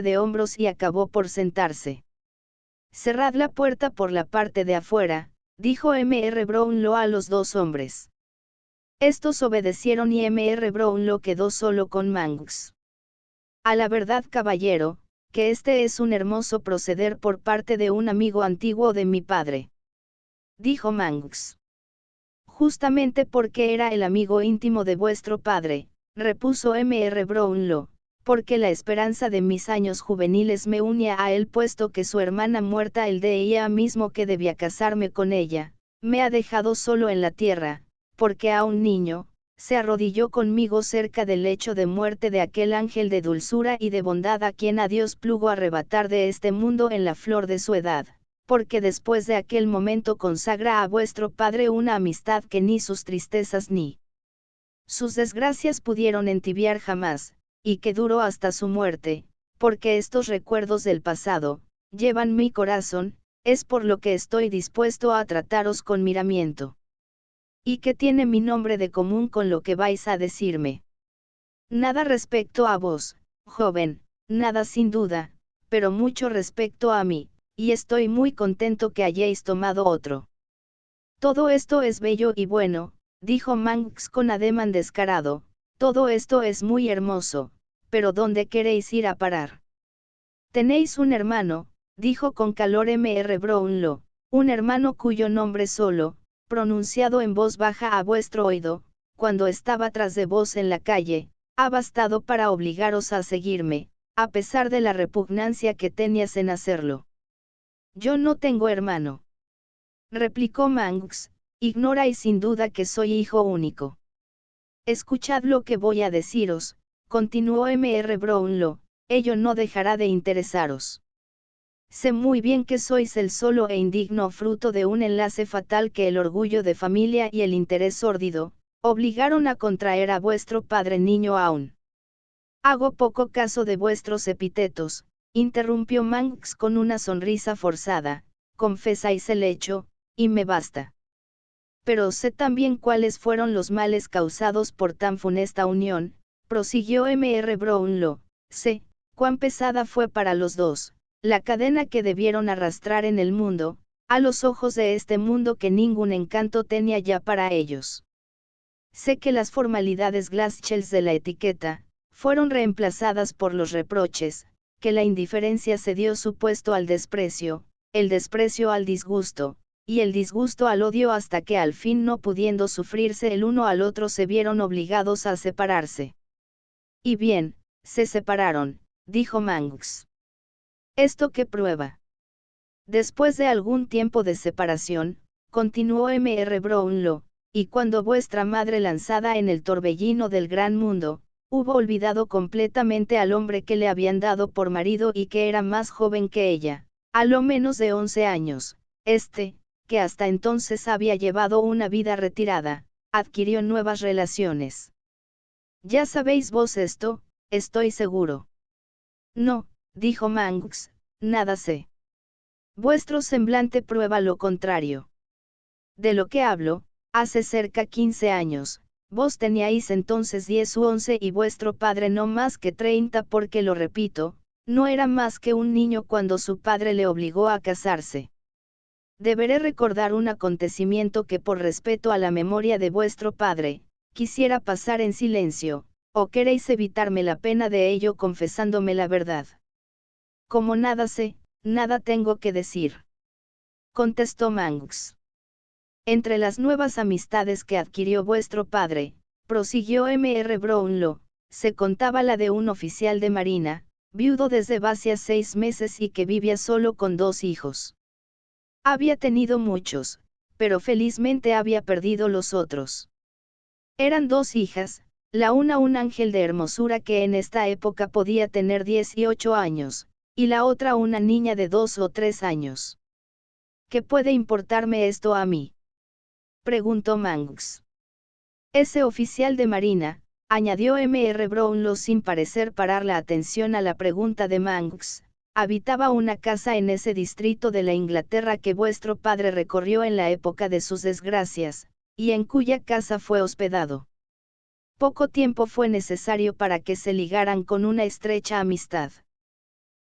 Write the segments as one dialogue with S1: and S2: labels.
S1: de hombros y acabó por sentarse. «Cerrad la puerta por la parte de afuera», dijo Mr. Brownlow a los dos hombres. Estos obedecieron y Mr. Brownlow quedó solo con Manx. «A la verdad, caballero, que este es un hermoso proceder por parte de un amigo antiguo de mi padre», dijo Manx. «Justamente porque era el amigo íntimo de vuestro padre», repuso Mr. Brownlow, «porque la esperanza de mis años juveniles me unía a él, puesto que su hermana muerta el día mismo que debía casarme con ella, me ha dejado solo en la tierra, porque a un niño, se arrodilló conmigo cerca del lecho de muerte de aquel ángel de dulzura y de bondad a quien a Dios plugo arrebatar de este mundo en la flor de su edad, porque después de aquel momento consagra a vuestro padre una amistad que ni sus tristezas ni sus desgracias pudieron entibiar jamás, y que duró hasta su muerte, porque estos recuerdos del pasado, llevan mi corazón, es por lo que estoy dispuesto a trataros con miramiento. ¿Y qué tiene mi nombre de común con lo que vais a decirme? Nada respecto a vos, joven, nada sin duda, pero mucho respecto a mí, y estoy muy contento que hayáis tomado otro. Todo esto es bello y bueno, dijo Manx con ademán descarado, todo esto es muy hermoso, pero ¿dónde queréis ir a parar? Tenéis un hermano, dijo con calor Mr. Brownlow, un hermano cuyo nombre solo, pronunciado en voz baja a vuestro oído, cuando estaba tras de vos en la calle, ha bastado para obligaros a seguirme, a pesar de la repugnancia que tenías en hacerlo. Yo no tengo hermano, replicó Manx, ignoráis sin duda que soy hijo único. Escuchad lo que voy a deciros, continuó Mr. Brownlow, ello no dejará de interesaros. Sé muy bien que sois el solo e indigno fruto de un enlace fatal que el orgullo de familia y el interés sórdido, obligaron a contraer a vuestro padre niño aún. Hago poco caso de vuestros epítetos, interrumpió Manx con una sonrisa forzada, confesáis el hecho, y me basta. Pero sé también cuáles fueron los males causados por tan funesta unión, prosiguió Mr. Brownlow, sé, cuán pesada fue para los dos, la cadena que debieron arrastrar en el mundo, a los ojos de este mundo que ningún encanto tenía ya para ellos. Sé que las formalidades glaciales de la etiqueta, fueron reemplazadas por los reproches, que la indiferencia cedió su puesto al desprecio, el desprecio al disgusto, y el disgusto al odio hasta que al fin no pudiendo sufrirse el uno al otro se vieron obligados a separarse. Y bien, se separaron, dijo Manx. ¿Esto qué prueba? Después de algún tiempo de separación, continuó Mr. Brownlow, y cuando vuestra madre lanzada en el torbellino del gran mundo, hubo olvidado completamente al hombre que le habían dado por marido y que era más joven que ella, a lo menos de 11 años, que hasta entonces había llevado una vida retirada, adquirió nuevas relaciones. Ya sabéis vos esto, estoy seguro. No, dijo Manx, nada sé. Vuestro semblante prueba lo contrario. De lo que hablo, hace cerca 15 años, vos teníais entonces 10 u 11 y vuestro padre no más que 30 porque lo repito, no era más que un niño cuando su padre le obligó a casarse. Deberé recordar un acontecimiento que por respeto a la memoria de vuestro padre, quisiera pasar en silencio, o queréis evitarme la pena de ello confesándome la verdad. Como nada sé, nada tengo que decir, contestó Manx. Entre las nuevas amistades que adquirió vuestro padre, prosiguió Mr. Brownlow, se contaba la de un oficial de marina, viudo desde hacía 6 meses y que vivía solo con 2 hijos. Había tenido muchos, pero felizmente había perdido los otros. Eran 2 hijas, la una un ángel de hermosura que en esta época podía tener 18 años, y la otra una niña de 2 o 3 años. ¿Qué puede importarme esto a mí?, preguntó Manx. Ese oficial de marina, añadió Mr. Brownlow sin parecer parar la atención a la pregunta de Manx, habitaba una casa en ese distrito de la Inglaterra que vuestro padre recorrió en la época de sus desgracias, y en cuya casa fue hospedado. Poco tiempo fue necesario para que se ligaran con una estrecha amistad.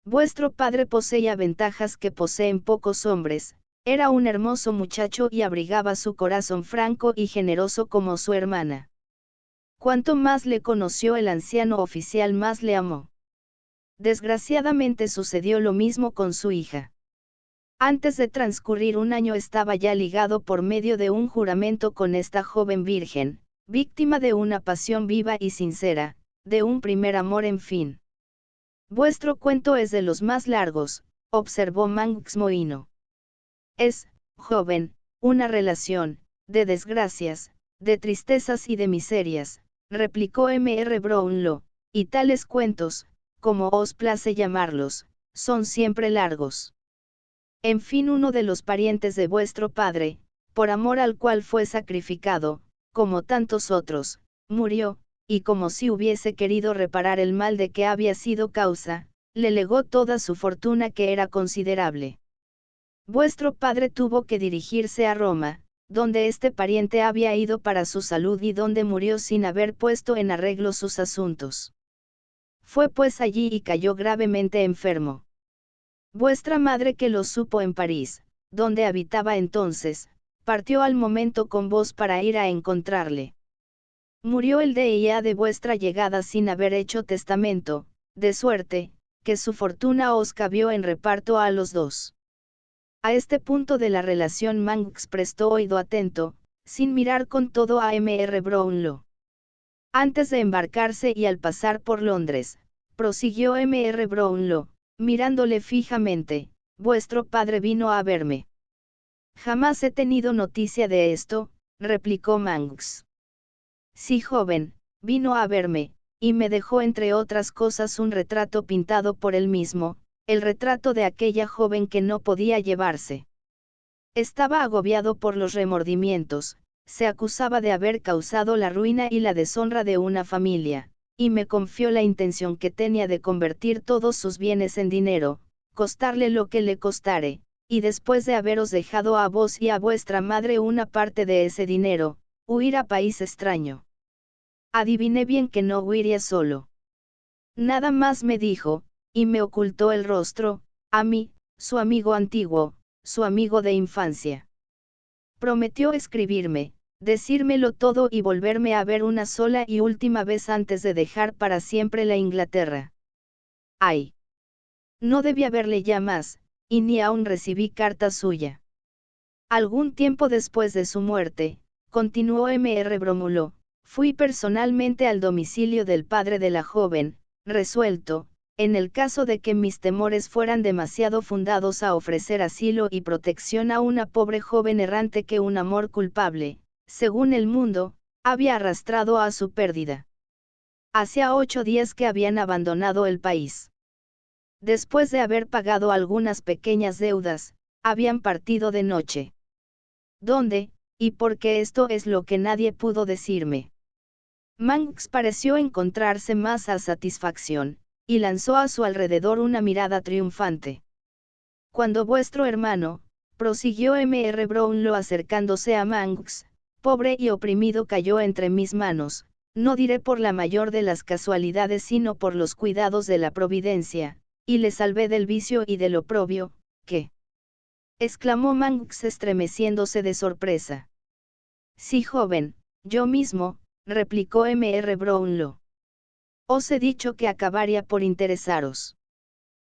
S1: Vuestro padre poseía ventajas que poseen pocos hombres, era un hermoso muchacho y abrigaba su corazón franco y generoso como su hermana. Cuanto más le conoció el anciano oficial, más le amó. Desgraciadamente sucedió lo mismo con su hija. Antes de transcurrir un año estaba ya ligado por medio de un juramento con esta joven virgen, víctima de una pasión viva y sincera, de un primer amor, en fin. Vuestro cuento es de los más largos, observó Manx Mohino. Es, joven, una relación, de desgracias, de tristezas y de miserias, replicó M.R. Brownlow, y tales cuentos, como os place llamarlos, son siempre largos. En fin, uno de los parientes de vuestro padre, por amor al cual fue sacrificado, como tantos otros, murió, y como si hubiese querido reparar el mal de que había sido causa, le legó toda su fortuna, que era considerable. Vuestro padre tuvo que dirigirse a Roma, donde este pariente había ido para su salud y donde murió sin haber puesto en arreglo sus asuntos. Fue pues allí y cayó gravemente enfermo. Vuestra madre, que lo supo en París, donde habitaba entonces, partió al momento con vos para ir a encontrarle. Murió el día de vuestra llegada sin haber hecho testamento, de suerte, que su fortuna os cabió en reparto a los dos. A este punto de la relación Manx prestó oído atento, sin mirar con todo a M.R. Brownlow. Antes de embarcarse y al pasar por Londres, prosiguió M.R. Brownlow, mirándole fijamente, vuestro padre vino a verme. Jamás he tenido noticia de esto, replicó Manx. Sí, joven, vino a verme, y me dejó entre otras cosas un retrato pintado por él mismo, el retrato de aquella joven que no podía llevarse. Estaba agobiado por los remordimientos, se acusaba de haber causado la ruina y la deshonra de una familia, y me confió la intención que tenía de convertir todos sus bienes en dinero, costarle lo que le costare, y después de haberos dejado a vos y a vuestra madre una parte de ese dinero, huir a país extraño. Adiviné bien que no huiría solo. Nada más me dijo, y me ocultó el rostro, a mí, su amigo antiguo, su amigo de infancia. Prometió escribirme, decírmelo todo y volverme a ver una sola y última vez antes de dejar para siempre la Inglaterra. ¡Ay! No debí verle ya más, y ni aún recibí carta suya. Algún tiempo después de su muerte, continuó M.R. Brownlow, fui personalmente al domicilio del padre de la joven, resuelto, en el caso de que mis temores fueran demasiado fundados, a ofrecer asilo y protección a una pobre joven errante que un amor culpable, según el mundo, había arrastrado a su pérdida. Hacía 8 días que habían abandonado el país. Después de haber pagado algunas pequeñas deudas, habían partido de noche. ¿Dónde, y por qué? Esto es lo que nadie pudo decirme. Manx pareció encontrarse más a satisfacción, y lanzó a su alrededor una mirada triunfante. Cuando vuestro hermano, prosiguió M.R. Brownlow acercándose a Manx, pobre y oprimido, cayó entre mis manos, no diré por la mayor de las casualidades sino por los cuidados de la providencia, y le salvé del vicio y del oprobio, ¿qué? Exclamó Manx estremeciéndose de sorpresa. Sí, joven, yo mismo, replicó M.R. Brownlow. Os he dicho que acabaría por interesaros.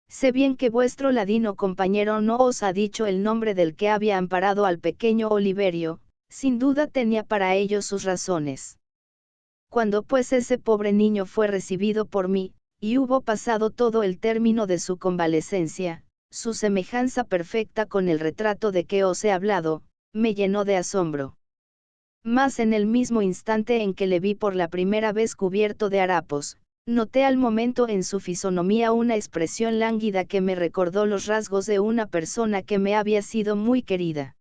S1: Sé bien que vuestro ladino compañero no os ha dicho el nombre del que había amparado al pequeño Oliverio, sin duda tenía para ello sus razones. Cuando pues ese pobre niño fue recibido por mí, y hubo pasado todo el término de su convalecencia, su semejanza perfecta con el retrato de que os he hablado, me llenó de asombro. Mas en el mismo instante en que le vi por la primera vez cubierto de harapos, noté al momento en su fisonomía una expresión lánguida que me recordó los rasgos de una persona que me había sido muy querida.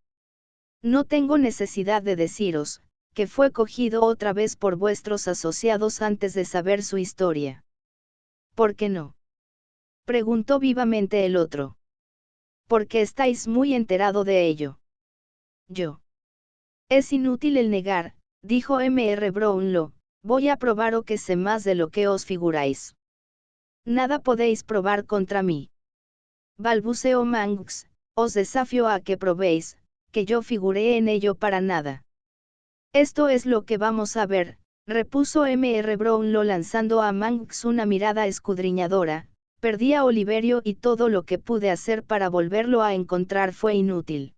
S1: No tengo necesidad de deciros, que fue cogido otra vez por vuestros asociados antes de saber su historia. ¿Por qué no? Preguntó vivamente el otro. Porque estáis muy enterado de ello. Yo. Es inútil el negar, dijo M.R. Brownlow, voy a probar que sé más de lo que os figuráis. Nada podéis probar contra mí. balbuceó Manx, os desafío a que probéis, que yo figuré en ello para nada. Esto es lo que vamos a ver, repuso M.R. Brownlow lanzando a Manx una mirada escudriñadora. Perdí a Oliverio y todo lo que pude hacer para volverlo a encontrar fue inútil.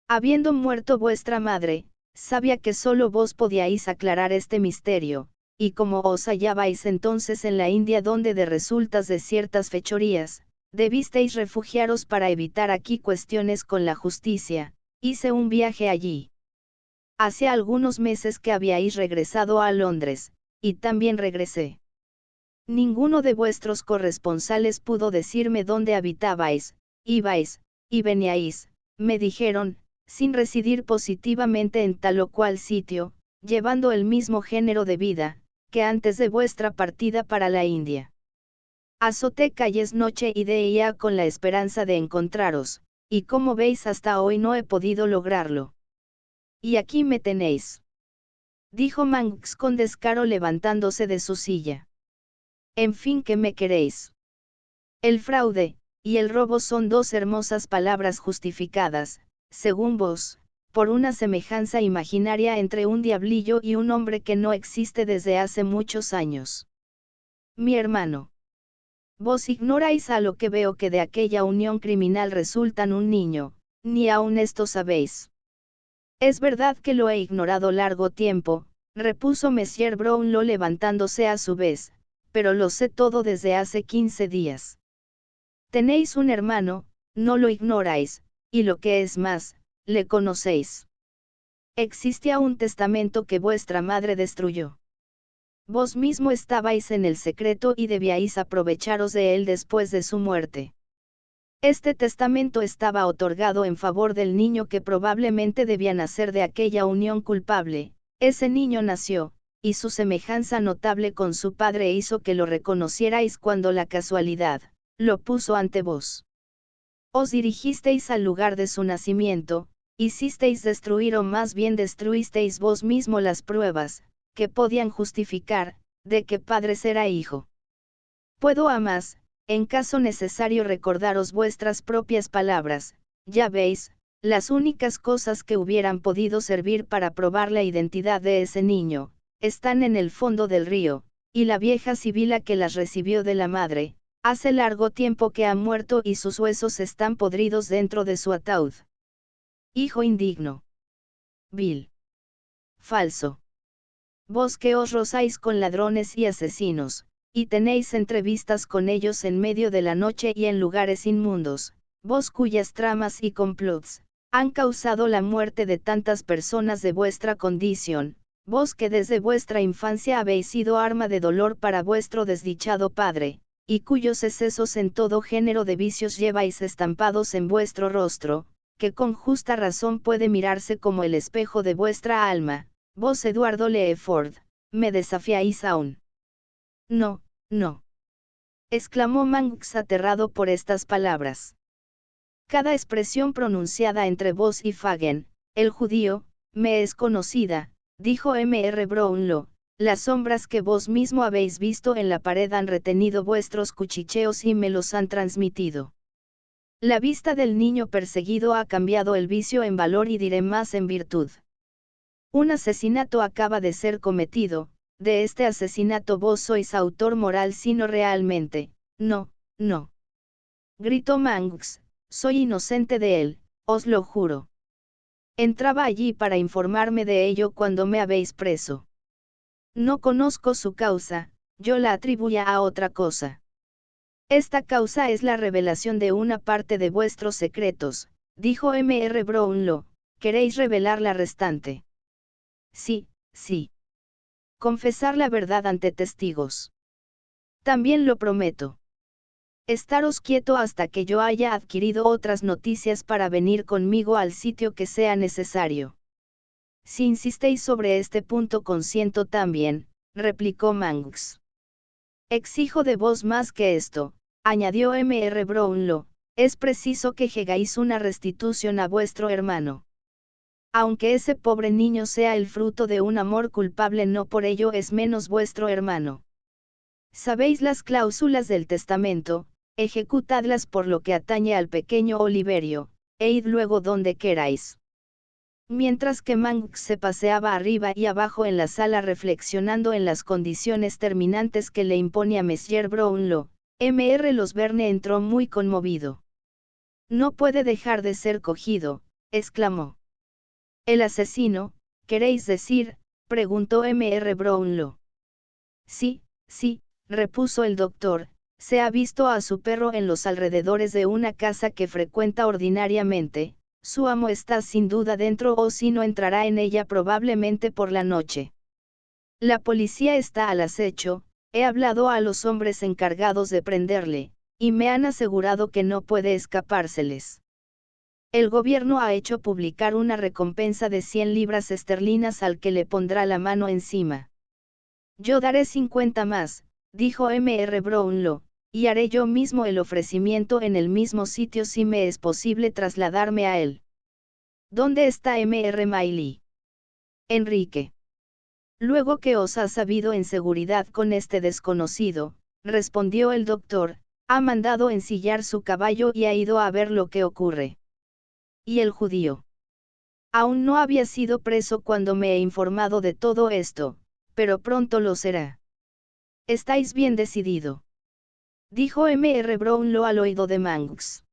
S1: Habiendo muerto vuestra madre, sabía que solo vos podíais aclarar este misterio, y como os hallabais entonces en la India donde de resultas de ciertas fechorías, debisteis refugiaros para evitar aquí cuestiones con la justicia. Hice un viaje allí. Hace algunos meses que habíais regresado a Londres, y también regresé. Ninguno de vuestros corresponsales pudo decirme dónde habitabais, ibais, y veníais, me dijeron, sin residir positivamente en tal o cual sitio, llevando el mismo género de vida, que antes de vuestra partida para la India. Azoté calles noche y día con la esperanza de encontraros, y como veis hasta hoy no he podido lograrlo. Y aquí me tenéis. Dijo Manx con descaro levantándose de su silla. En fin, ¿qué me queréis? El fraude, y el robo son dos hermosas palabras justificadas, según vos, por una semejanza imaginaria entre un diablillo y un hombre que no existe desde hace muchos años. Mi hermano. Vos ignoráis a lo que veo que de aquella unión criminal resultan un niño, ni aun esto sabéis. Es verdad que lo he ignorado largo tiempo, repuso Monsieur Brownlow levantándose a su vez, pero lo sé todo desde hace 15 días. Tenéis un hermano, no lo ignoráis, y lo que es más, le conocéis. Existía un testamento que vuestra madre destruyó. Vos mismo estabais en el secreto y debíais aprovecharos de él después de su muerte. Este testamento estaba otorgado en favor del niño que probablemente debía nacer de aquella unión culpable. Ese niño nació, y su semejanza notable con su padre hizo que lo reconocierais cuando la casualidad lo puso ante vos. Os dirigisteis al lugar de su nacimiento, hicisteis destruir o más bien destruisteis vos mismo las pruebas, que podían justificar, de que padre era hijo. Puedo a más, en caso necesario recordaros vuestras propias palabras, ya veis, las únicas cosas que hubieran podido servir para probar la identidad de ese niño, están en el fondo del río, y la vieja sibila que las recibió de la madre, hace largo tiempo que ha muerto y sus huesos están podridos dentro de su ataúd. Hijo indigno. Vil. Falso. Vos que os rozáis con ladrones y asesinos, y tenéis entrevistas con ellos en medio de la noche y en lugares inmundos, vos cuyas tramas y complots han causado la muerte de tantas personas de vuestra condición, vos que desde vuestra infancia habéis sido arma de dolor para vuestro desdichado padre, y cuyos excesos en todo género de vicios lleváis estampados en vuestro rostro, que con justa razón puede mirarse como el espejo de vuestra alma, vos Eduardo Leeford, me desafiáis aún. No, no. Exclamó Manx aterrado por estas palabras. Cada expresión pronunciada entre vos y Fagin, el judío, me es conocida, dijo M.R. Brownlow. Las sombras que vos mismo habéis visto en la pared han retenido vuestros cuchicheos y me los han transmitido. La vista del niño perseguido ha cambiado el vicio en valor y diré más en virtud. Un asesinato acaba de ser cometido, de este asesinato vos sois autor moral sino realmente, no, no. Gritó Manx, soy inocente de él, os lo juro. Entraba allí para informarme de ello cuando me habéis preso. No conozco su causa, yo la atribuyo a otra cosa. Esta causa es la revelación de una parte de vuestros secretos, dijo M.R. Brownlow, ¿queréis revelar la restante? Sí, sí. Confesar la verdad ante testigos. También lo prometo. Estaros quieto hasta que yo haya adquirido otras noticias para venir conmigo al sitio que sea necesario. Si insistéis sobre este punto consiento también, replicó Manx. Exijo de vos más que esto, añadió M.R. Brownlow, es preciso que llegáis una restitución a vuestro hermano. Aunque ese pobre niño sea el fruto de un amor culpable no por ello es menos vuestro hermano. Sabéis las cláusulas del testamento, ejecutadlas por lo que atañe al pequeño Oliverio, e id luego donde queráis. Mientras que Manx se paseaba arriba y abajo en la sala reflexionando en las condiciones terminantes que le imponía Monsieur Brownlow, Mr. Losberne entró muy conmovido. No puede dejar de ser cogido, exclamó. ¿El asesino, queréis decir? Preguntó Mr. Brownlow. Sí, sí, repuso el doctor, se ha visto a su perro en los alrededores de una casa que frecuenta ordinariamente, su amo está sin duda dentro o si no entrará en ella probablemente por la noche. La policía está al acecho, he hablado a los hombres encargados de prenderle, y me han asegurado que no puede escapárseles. El gobierno ha hecho publicar una recompensa de 100 libras esterlinas al que le pondrá la mano encima. Yo daré 50 más, dijo Mr. Brownlow, y haré yo mismo el ofrecimiento en el mismo sitio si me es posible trasladarme a él. ¿Dónde está Mr. Miley? Enrique. Luego que os ha sabido en seguridad con este desconocido, respondió el doctor, ha mandado ensillar su caballo y ha ido a ver lo que ocurre. ¿Y el judío? Aún no había sido preso cuando me he informado de todo esto, pero pronto lo será. ¿Estáis bien decidido? Dijo Mr. Brownlow al oído de Manx.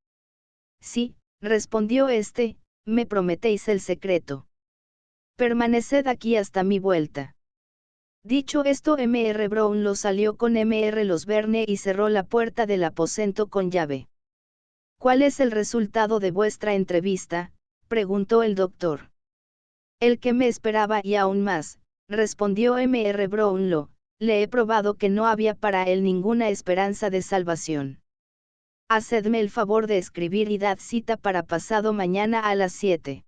S1: Sí, respondió este, me prometéis el secreto. Permaneced aquí hasta mi vuelta. Dicho esto, Mr. Brownlow salió con Mr. Losberne y cerró la puerta del aposento con llave. ¿Cuál es el resultado de vuestra entrevista?, preguntó el doctor. El que me esperaba y aún más, respondió Mr. Brownlow, le he probado que no había para él ninguna esperanza de salvación. Hacedme el favor de escribir y dad cita para pasado mañana a las 7.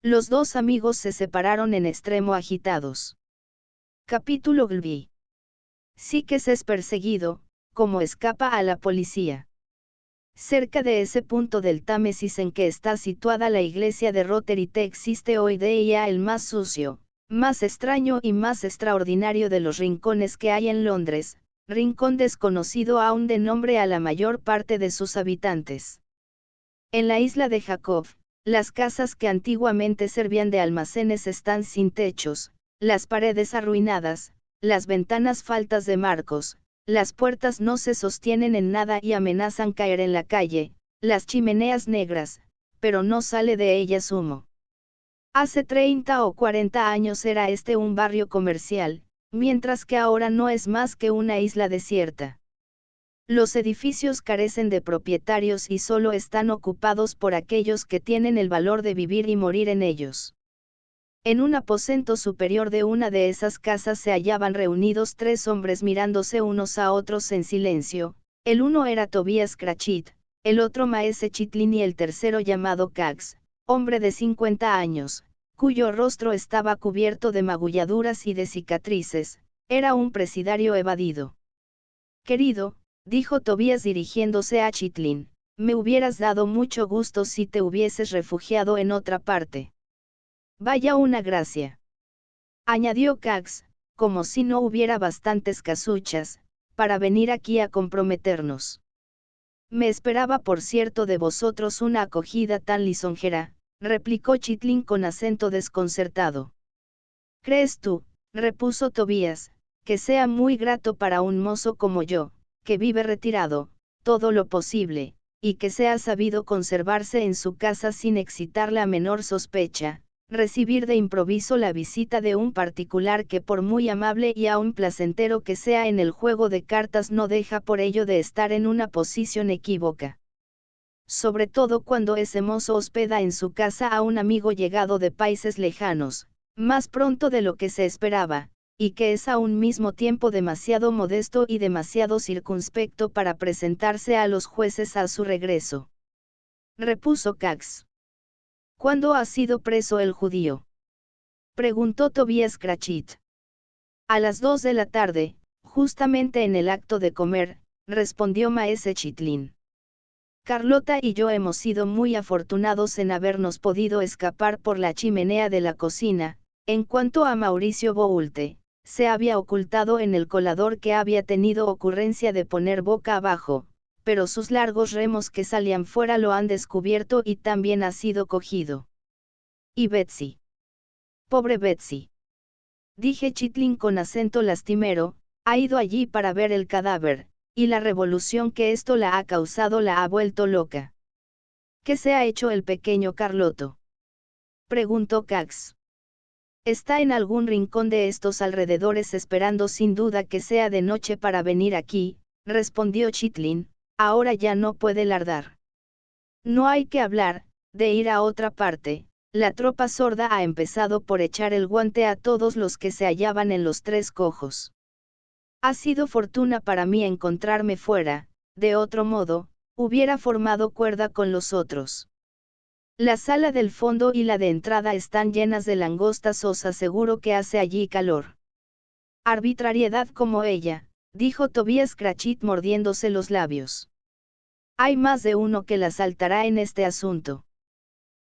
S1: Los dos amigos se separaron en extremo agitados. Capítulo XV. Sykes es perseguido, como escapa a la policía. Cerca de ese punto del Támesis en que está situada la iglesia de Rotherhithe existe hoy día el más sucio, más extraño y más extraordinario de los rincones que hay en Londres, rincón desconocido aún de nombre a la mayor parte de sus habitantes. En la isla de Jacob, las casas que antiguamente servían de almacenes están sin techos, las paredes arruinadas, las ventanas faltas de marcos, las puertas no se sostienen en nada y amenazan caer en la calle, las chimeneas negras, pero no sale de ellas humo. Hace 30 o 40 años era este un barrio comercial, mientras que ahora no es más que una isla desierta. Los edificios carecen de propietarios y solo están ocupados por aquellos que tienen el valor de vivir y morir en ellos. En un aposento superior de una de esas casas se hallaban reunidos 3 hombres mirándose unos a otros en silencio, el uno era Tobias Cratchit, el otro Maese Chitlin y el tercero llamado Cax, hombre de 50 años, cuyo rostro estaba cubierto de magulladuras y de cicatrices, era un presidario evadido. Querido, dijo Tobias dirigiéndose a Chitlin, me hubieras dado mucho gusto si te hubieses refugiado en otra parte. Vaya una gracia. Añadió Cax, como si no hubiera bastantes casuchas, para venir aquí a comprometernos. Me esperaba por cierto de vosotros una acogida tan lisonjera, replicó Chitlin con acento desconcertado. ¿Crees tú, repuso Tobias, que sea muy grato para un mozo como yo, que vive retirado, todo lo posible, y que se ha sabido conservarse en su casa sin excitar la menor sospecha, recibir de improviso la visita de un particular que por muy amable y aun placentero que sea en el juego de cartas no deja por ello de estar en una posición equívoca? Sobre todo cuando ese mozo hospeda en su casa a un amigo llegado de países lejanos, más pronto de lo que se esperaba, y que es a un mismo tiempo demasiado modesto y demasiado circunspecto para presentarse a los jueces a su regreso. Repuso Cax. ¿Cuándo ha sido preso el judío?, preguntó Tobias Cratchit. A las 2 de la tarde, justamente en el acto de comer, respondió Maese Chitlin. Carlota y yo hemos sido muy afortunados en habernos podido escapar por la chimenea de la cocina. En cuanto a Mauricio Boulte, se había ocultado en el colador que había tenido ocurrencia de poner boca abajo, pero sus largos remos que salían fuera lo han descubierto y también ha sido cogido. ¿Y Betsy? Pobre Betsy. Dije Chitlin con acento lastimero, ha ido allí para ver el cadáver, y la revolución que esto la ha causado la ha vuelto loca. ¿Qué se ha hecho el pequeño Carloto? Preguntó Cax. Está en algún rincón de estos alrededores esperando sin duda que sea de noche para venir aquí, respondió Chitlin, ahora ya no puede lardar. No hay que hablar, de ir a otra parte, la tropa sorda ha empezado por echar el guante a todos los que se hallaban en los Tres Cojos. Ha sido fortuna para mí encontrarme fuera, de otro modo, hubiera formado cuerda con los otros. La sala del fondo y la de entrada están llenas de langostas, os aseguro que hace allí calor. Arbitrariedad como ella, dijo Tobias Cratchit mordiéndose los labios. Hay más de uno que la saltará en este asunto.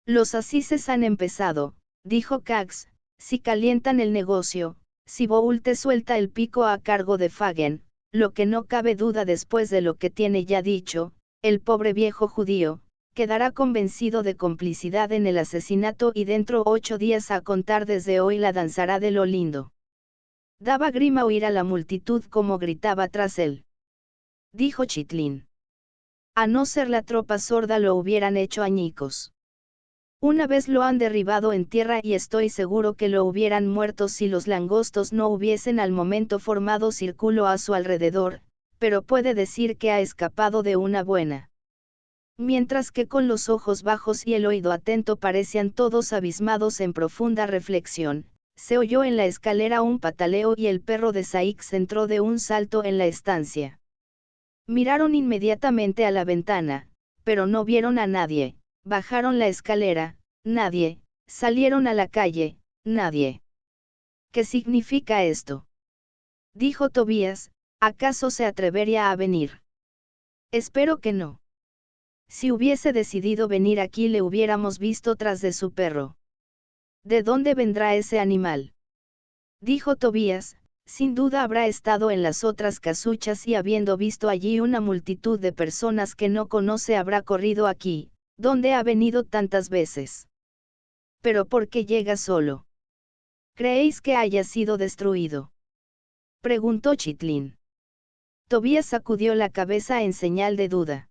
S1: Los asises han empezado, dijo Cax, si calientan el negocio, si Boulte suelta el pico a cargo de Fagin, lo que no cabe duda después de lo que tiene ya dicho, el pobre viejo judío, quedará convencido de complicidad en el asesinato y dentro 8 días a contar desde hoy la danzará de lo lindo. Daba grima oír a la multitud como gritaba tras él. Dijo Chitlin. A no ser la tropa sorda lo hubieran hecho añicos. Una vez lo han derribado en tierra y estoy seguro que lo hubieran muerto si los langostos no hubiesen al momento formado círculo a su alrededor, pero puede decir que ha escapado de una buena. Mientras que con los ojos bajos y el oído atento parecían todos abismados en profunda reflexión, se oyó en la escalera un pataleo y el perro de Saix entró de un salto en la estancia. Miraron inmediatamente a la ventana, pero no vieron a nadie, bajaron la escalera, nadie, salieron a la calle, nadie. ¿Qué significa esto? Dijo Tobias, ¿acaso se atrevería a venir? Espero que no. Si hubiese decidido venir aquí le hubiéramos visto tras de su perro. ¿De dónde vendrá ese animal? Dijo Tobias, sin duda habrá estado en las otras casuchas y habiendo visto allí una multitud de personas que no conoce habrá corrido aquí, donde ha venido tantas veces. ¿Pero por qué llega solo? ¿Creéis que haya sido destruido? Preguntó Chitlin. Tobias sacudió la cabeza en señal de duda.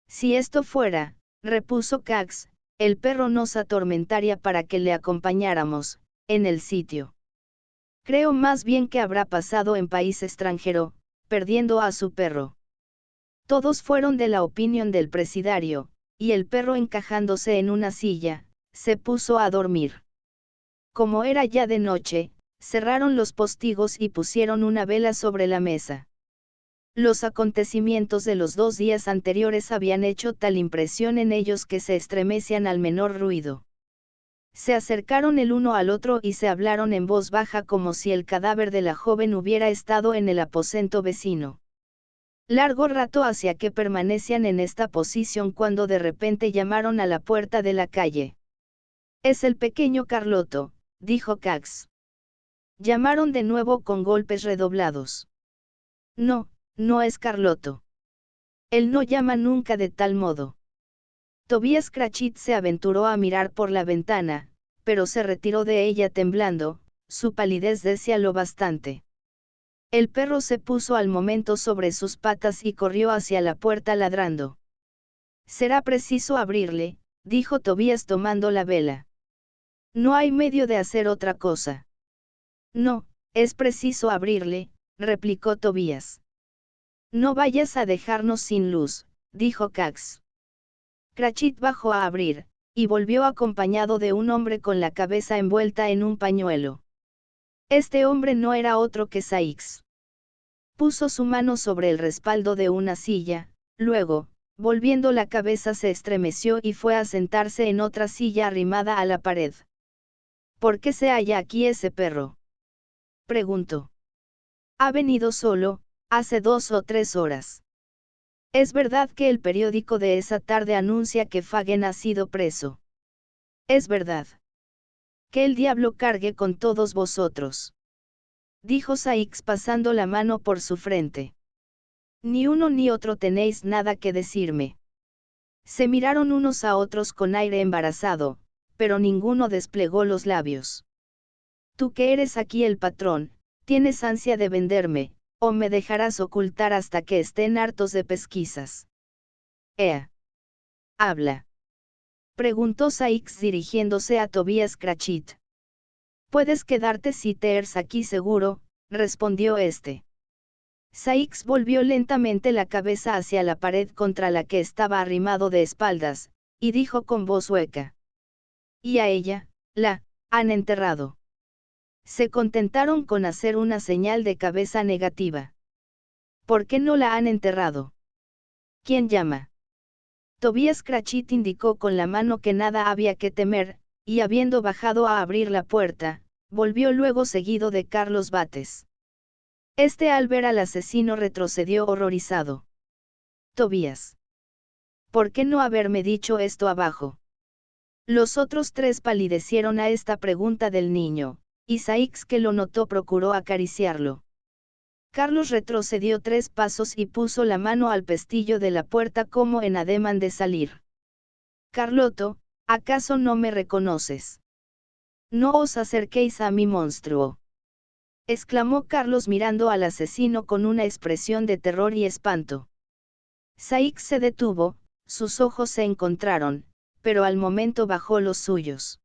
S1: Si esto fuera, repuso Cax, el perro nos atormentaría para que le acompañáramos, en el sitio. Creo más bien que habrá pasado en país extranjero, perdiendo a su perro. Todos fueron de la opinión del presidario, y el perro encajándose en una silla, se puso a dormir. Como era ya de noche, cerraron los postigos y pusieron una vela sobre la mesa. Los acontecimientos de los 2 días anteriores habían hecho tal impresión en ellos que se estremecían al menor ruido. Se acercaron el uno al otro y se hablaron en voz baja como si el cadáver de la joven hubiera estado en el aposento vecino. Largo rato hacía que permanecían en esta posición cuando de repente llamaron a la puerta de la calle. Es el pequeño Carloto, dijo Cax. Llamaron de nuevo con golpes redoblados. No, no es Carloto. Él no llama nunca de tal modo. Tobias Cratchit se aventuró a mirar por la ventana, pero se retiró de ella temblando, su palidez decía lo bastante. El perro se puso al momento sobre sus patas y corrió hacia la puerta ladrando. Será preciso abrirle, dijo Tobias tomando la vela. No hay medio de hacer otra cosa. No, es preciso abrirle, replicó Tobias. No vayas a dejarnos sin luz, dijo Cax. Cratchit bajó a abrir, y volvió acompañado de un hombre con la cabeza envuelta en un pañuelo. Este hombre no era otro que Saix. Puso su mano sobre el respaldo de una silla, luego, volviendo la cabeza se estremeció y fue a sentarse en otra silla arrimada a la pared. ¿Por qué se halla aquí ese perro? Preguntó. Ha venido solo, hace 2 o 3 horas. Es verdad que el periódico de esa tarde anuncia que Fagin ha sido preso. Es verdad. Que el diablo cargue con todos vosotros. Dijo Saix pasando la mano por su frente. Ni uno ni otro tenéis nada que decirme. Se miraron unos a otros con aire embarazado, pero ninguno desplegó los labios. Tú que eres aquí el patrón, ¿tienes ansia de venderme, o me dejarás ocultar hasta que estén hartos de pesquisas? Habla. Preguntó Sykes dirigiéndose a Tobias Cratchit. Puedes quedarte si te eres aquí seguro, respondió este. Sykes volvió lentamente la cabeza hacia la pared contra la que estaba arrimado de espaldas, y dijo con voz hueca. Y a ella, la han enterrado. Se contentaron con hacer una señal de cabeza negativa. ¿Por qué no la han enterrado? ¿Quién llama? Tobias Cratchit indicó con la mano que nada había que temer, y habiendo bajado a abrir la puerta, volvió luego seguido de Carlos Bates. Este al ver al asesino retrocedió horrorizado. Tobias. ¿Por qué no haberme dicho esto abajo? Los otros tres palidecieron a esta pregunta del niño, y Sykes, que lo notó, procuró acariciarlo. Carlos retrocedió 3 pasos y puso la mano al pestillo de la puerta como en ademán de salir. Carloto, ¿acaso no me reconoces? No os acerquéis a mi monstruo. Exclamó Carlos mirando al asesino con una expresión de terror y espanto. Sykes se detuvo, sus ojos se encontraron, pero al momento bajó los suyos.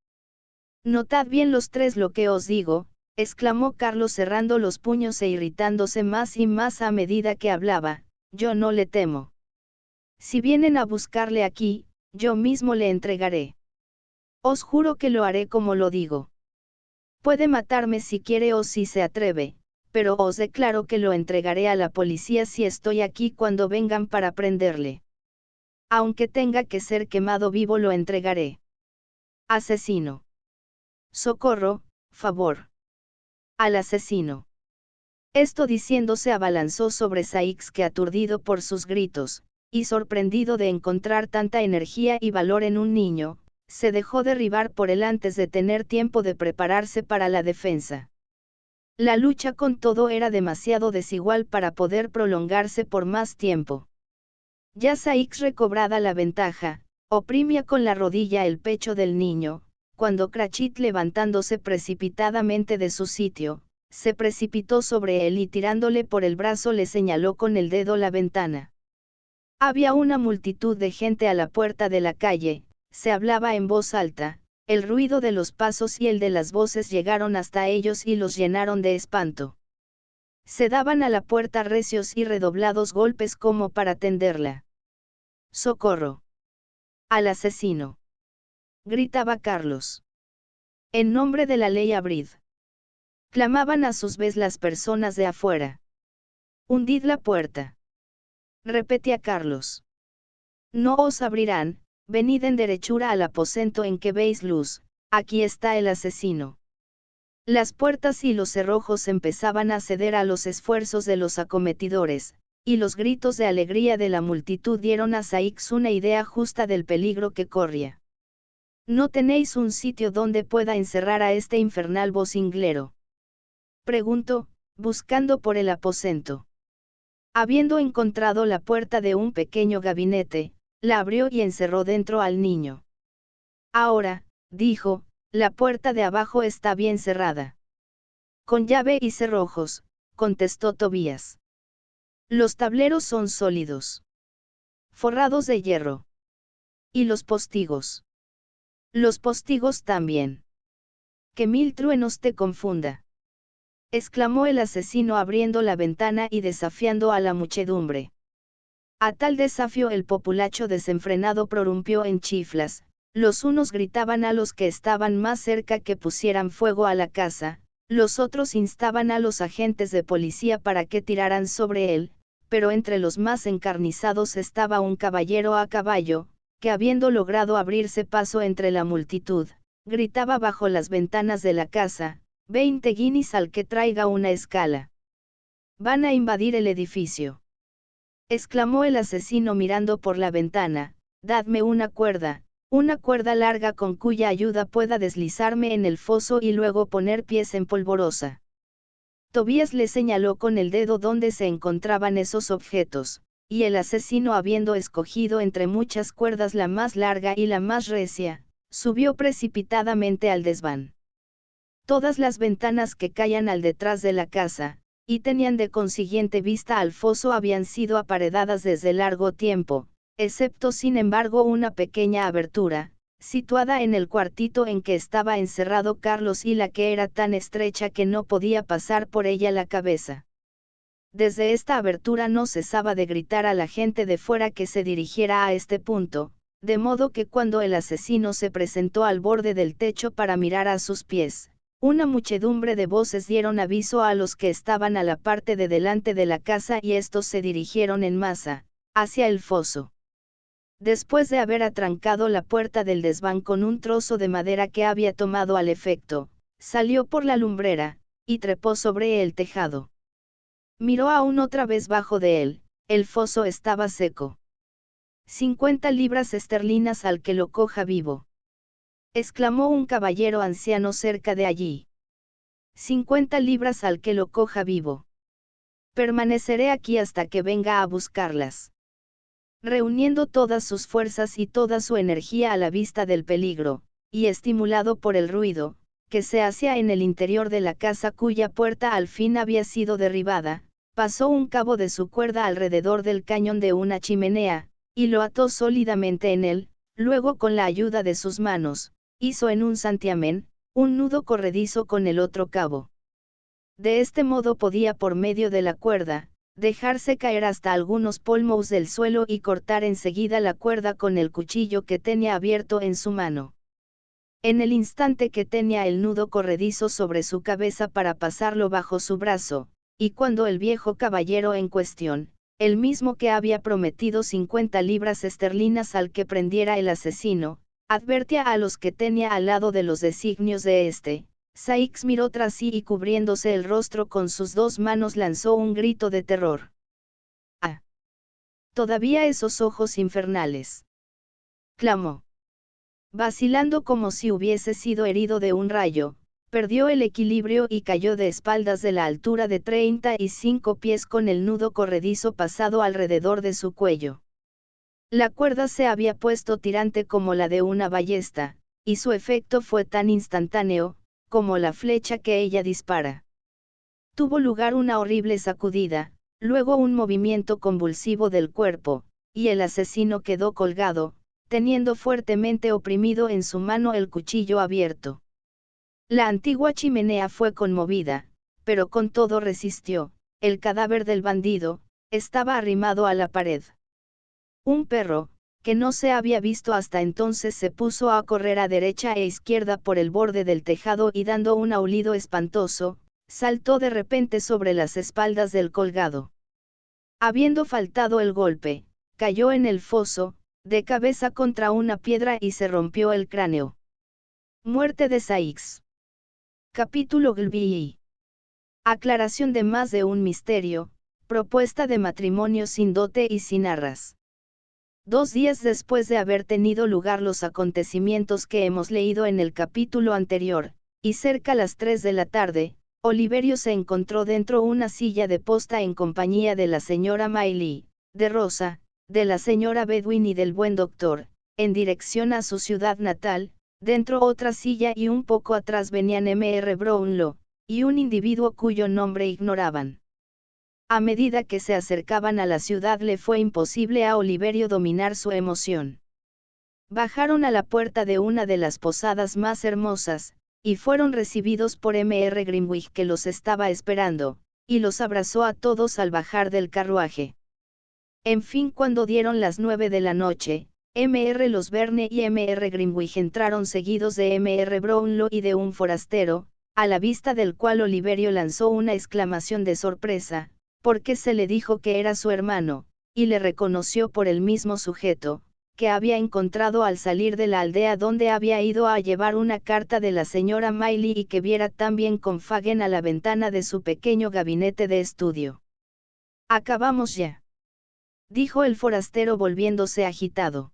S1: Notad bien los tres lo que os digo, exclamó Carlos cerrando los puños e irritándose más y más a medida que hablaba, yo no le temo. Si vienen a buscarle aquí, yo mismo le entregaré. Os juro que lo haré como lo digo. Puede matarme si quiere o si se atreve, pero os declaro que lo entregaré a la policía si estoy aquí cuando vengan para prenderle. Aunque tenga que ser quemado vivo lo entregaré. Asesino. Socorro, favor. Al asesino. Esto diciendo se abalanzó sobre Sykes, que aturdido por sus gritos, y sorprendido de encontrar tanta energía y valor en un niño, se dejó derribar por él antes de tener tiempo de prepararse para la defensa. La lucha con todo era demasiado desigual para poder prolongarse por más tiempo. Ya Sykes, recobrada la ventaja, oprimía con la rodilla el pecho del niño, cuando Cratchit, levantándose precipitadamente de su sitio, se precipitó sobre él y tirándole por el brazo le señaló con el dedo la ventana. Había una multitud de gente a la puerta de la calle, se hablaba en voz alta, el ruido de los pasos y el de las voces llegaron hasta ellos y los llenaron de espanto. Se daban a la puerta recios y redoblados golpes como para tenderla. ¡Socorro! ¡Al asesino!, gritaba Carlos. En nombre de la ley abrid. Clamaban a sus vez las personas de afuera. Hundid la puerta. Repetía Carlos. No os abrirán, venid en derechura al aposento en que veis luz, aquí está el asesino. Las puertas y los cerrojos empezaban a ceder a los esfuerzos de los acometidores, y los gritos de alegría de la multitud dieron a Sykes una idea justa del peligro que corría. ¿No tenéis un sitio donde pueda encerrar a este infernal vocinglero?, preguntó, buscando por el aposento. Habiendo encontrado la puerta de un pequeño gabinete, la abrió y encerró dentro al niño. Ahora, dijo, la puerta de abajo está bien cerrada. Con llave y cerrojos, contestó Tobías. Los tableros son sólidos. Forrados de hierro. ¿Y los postigos? Los postigos también. Que mil truenos te confunda, exclamó el asesino abriendo la ventana y desafiando a la muchedumbre. A tal desafío el populacho desenfrenado prorrumpió en chiflas, los unos gritaban a los que estaban más cerca que pusieran fuego a la casa, los otros instaban a los agentes de policía para que tiraran sobre él, pero entre los más encarnizados estaba un caballero a caballo, que habiendo logrado abrirse paso entre la multitud, gritaba bajo las ventanas de la casa, 20 guineas al que traiga una escala. Van a invadir el edificio, exclamó el asesino mirando por la ventana, dadme una cuerda larga con cuya ayuda pueda deslizarme en el foso y luego poner pies en polvorosa. Tobias le señaló con el dedo dónde se encontraban esos objetos, y el asesino, habiendo escogido entre muchas cuerdas la más larga y la más recia, subió precipitadamente al desván. Todas las ventanas que caían al detrás de la casa, y tenían de consiguiente vista al foso, habían sido aparedadas desde largo tiempo, excepto sin embargo una pequeña abertura, situada en el cuartito en que estaba encerrado Carlos, y la que era tan estrecha que no podía pasar por ella la cabeza. Desde esta abertura no cesaba de gritar a la gente de fuera que se dirigiera a este punto, de modo que cuando el asesino se presentó al borde del techo para mirar a sus pies, una muchedumbre de voces dieron aviso a los que estaban a la parte de delante de la casa, y estos se dirigieron en masa hacia el foso. Después de haber atrancado la puerta del desván con un trozo de madera que había tomado al efecto, salió por la lumbrera, y trepó sobre el tejado. Miró aún otra vez bajo de él, el foso estaba seco. 50 libras esterlinas al que lo coja vivo, exclamó un caballero anciano cerca de allí. 50 libras al que lo coja vivo. Permaneceré aquí hasta que venga a buscarlas. Reuniendo todas sus fuerzas y toda su energía a la vista del peligro, y estimulado por el ruido que se hacía en el interior de la casa cuya puerta al fin había sido derribada, pasó un cabo de su cuerda alrededor del cañón de una chimenea, y lo ató sólidamente en él. Luego, con la ayuda de sus manos, hizo en un santiamén un nudo corredizo con el otro cabo. De este modo podía, por medio de la cuerda, dejarse caer hasta algunos palmos del suelo y cortar enseguida la cuerda con el cuchillo que tenía abierto en su mano. En el instante que tenía el nudo corredizo sobre su cabeza para pasarlo bajo su brazo, y cuando el viejo caballero en cuestión, el mismo que había prometido 50 libras esterlinas al que prendiera el asesino, advertía a los que tenía al lado de los designios de este, Saix miró tras sí y, cubriéndose el rostro con sus dos manos, lanzó un grito de terror. ¡Ah! Todavía esos ojos infernales, clamó. Vacilando como si hubiese sido herido de un rayo, perdió el equilibrio y cayó de espaldas de la altura de 35 pies con el nudo corredizo pasado alrededor de su cuello. La cuerda se había puesto tirante como la de una ballesta, y su efecto fue tan instantáneo, como la flecha que ella dispara. Tuvo lugar una horrible sacudida, luego un movimiento convulsivo del cuerpo, y el asesino quedó colgado, teniendo fuertemente oprimido en su mano el cuchillo abierto. La antigua chimenea fue conmovida, pero con todo resistió. El cadáver del bandido estaba arrimado a la pared. Un perro, que no se había visto hasta entonces, se puso a correr a derecha e izquierda por el borde del tejado y, dando un aullido espantoso, saltó de repente sobre las espaldas del colgado. Habiendo faltado el golpe, cayó en el foso, de cabeza contra una piedra, y se rompió el cráneo. Muerte de Saix. Capítulo GLBI. Aclaración de más de un misterio, propuesta de matrimonio sin dote y sin arras. 2 días después de haber tenido lugar los acontecimientos que hemos leído en el capítulo anterior, y cerca las 3 de la tarde, Oliverio se encontró dentro una silla de posta en compañía de la señora Miley, de Rosa, de la señora Bedwin y del buen doctor, en dirección a su ciudad natal. Dentro otra silla y un poco atrás venían Mr. Brownlow, y un individuo cuyo nombre ignoraban. A medida que se acercaban a la ciudad, le fue imposible a Oliverio dominar su emoción. Bajaron a la puerta de una de las posadas más hermosas, y fueron recibidos por Mr. Grimwig, que los estaba esperando, y los abrazó a todos al bajar del carruaje. En fin, cuando dieron las 9 de la noche, Mr. Losberne y Mr. Grimwig entraron seguidos de Mr. Brownlow y de un forastero, a la vista del cual Oliverio lanzó una exclamación de sorpresa, porque se le dijo que era su hermano, y le reconoció por el mismo sujeto que había encontrado al salir de la aldea donde había ido a llevar una carta de la señora Miley, y que viera también con Fagin a la ventana de su pequeño gabinete de estudio. «Acabamos ya», dijo el forastero volviéndose agitado.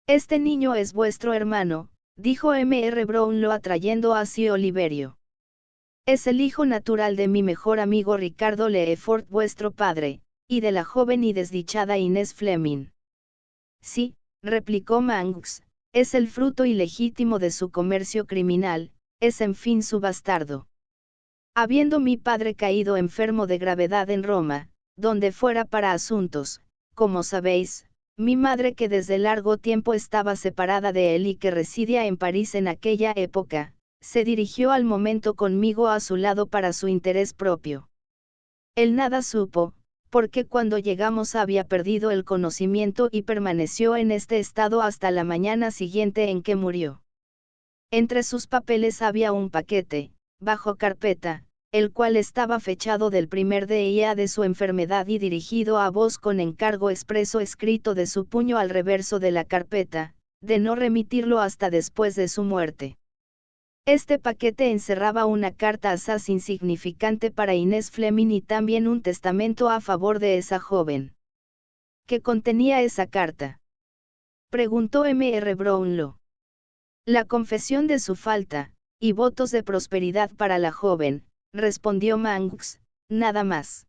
S1: «Este niño es vuestro hermano», dijo Mr. Brownlow atrayendo hacia Oliverio. Es el hijo natural de mi mejor amigo Ricardo Leefort, vuestro padre, y de la joven y desdichada Inés Fleming. Sí, replicó Manx, es el fruto ilegítimo de su comercio criminal, es en fin su bastardo. Habiendo mi padre caído enfermo de gravedad en Roma, donde fuera para asuntos, como sabéis, mi madre que desde largo tiempo estaba separada de él y que residía en París en aquella época, se dirigió al momento conmigo a su lado para su interés propio. Él nada supo, porque cuando llegamos había perdido el conocimiento y permaneció en este estado hasta la mañana siguiente en que murió. Entre sus papeles había un paquete, bajo carpeta, el cual estaba fechado del primer día de su enfermedad y dirigido a vos con encargo expreso escrito de su puño al reverso de la carpeta, de no remitirlo hasta después de su muerte. Este paquete encerraba una carta asaz insignificante para Inés Fleming y también un testamento a favor de esa joven. ¿Qué contenía esa carta?, preguntó M.R. Brownlow. La confesión de su falta, y votos de prosperidad para la joven, respondió Manx, nada más.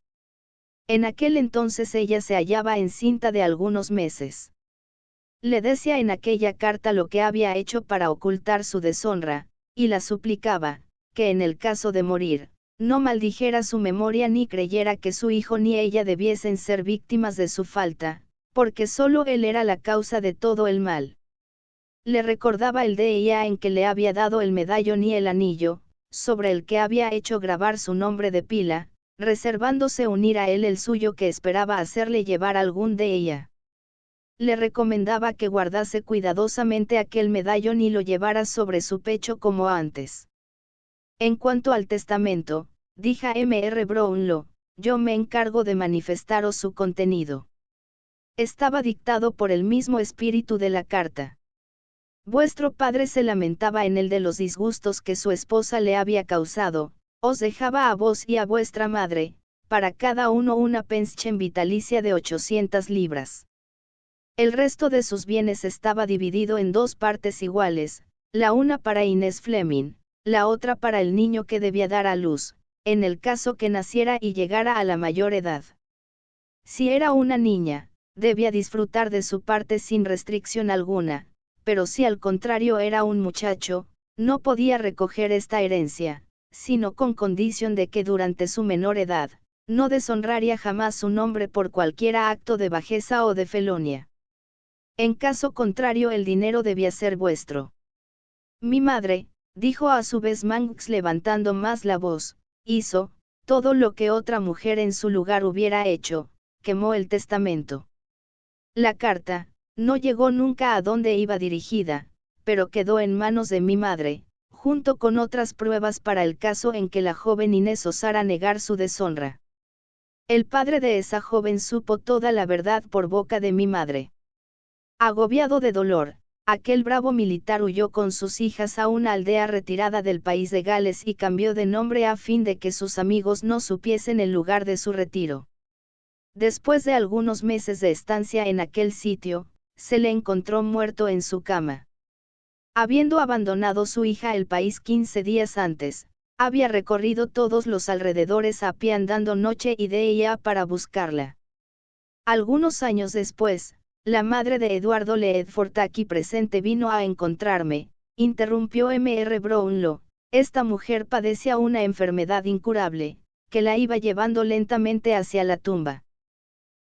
S1: En aquel entonces ella se hallaba encinta de algunos meses. Le decía en aquella carta lo que había hecho para ocultar su deshonra, y la suplicaba, que en el caso de morir, no maldijera su memoria ni creyera que su hijo ni ella debiesen ser víctimas de su falta, porque solo él era la causa de todo el mal. Le recordaba el día en que le había dado el medallón y el anillo, sobre el que había hecho grabar su nombre de pila, reservándose unir a él el suyo que esperaba hacerle llevar algún día. Le recomendaba que guardase cuidadosamente aquel medallón y lo llevara sobre su pecho como antes. En cuanto al testamento, dijo M.R. Brownlow, yo me encargo de manifestaros su contenido. Estaba dictado por el mismo espíritu de la carta. Vuestro padre se lamentaba en él de los disgustos que su esposa le había causado, os dejaba a vos y a vuestra madre, para cada uno una pensión vitalicia de 800 libras. El resto de sus bienes estaba dividido en dos partes iguales, la una para Inés Fleming, la otra para el niño que debía dar a luz, en el caso que naciera y llegara a la mayor edad. Si era una niña, debía disfrutar de su parte sin restricción alguna, pero si al contrario era un muchacho, no podía recoger esta herencia, sino con condición de que durante su menor edad, no deshonraría jamás su nombre por cualquier acto de bajeza o de felonia. En caso contrario el dinero debía ser vuestro. Mi madre, dijo a su vez Manx levantando más la voz, hizo, todo lo que otra mujer en su lugar hubiera hecho, quemó el testamento. La carta, no llegó nunca a donde iba dirigida, pero quedó en manos de mi madre, junto con otras pruebas para el caso en que la joven Inés osara negar su deshonra. El padre de esa joven supo toda la verdad por boca de mi madre. Agobiado de dolor, aquel bravo militar huyó con sus hijas a una aldea retirada del país de Gales y cambió de nombre a fin de que sus amigos no supiesen el lugar de su retiro. Después de algunos meses de estancia en aquel sitio, se le encontró muerto en su cama. Habiendo abandonado su hija el país 15 días antes, había recorrido todos los alrededores a pie andando noche y día para buscarla. Algunos años después, la madre de Eduardo Leedfort aquí presente vino a encontrarme, interrumpió M.R. Brownlow, esta mujer padecía una enfermedad incurable, que la iba llevando lentamente hacia la tumba.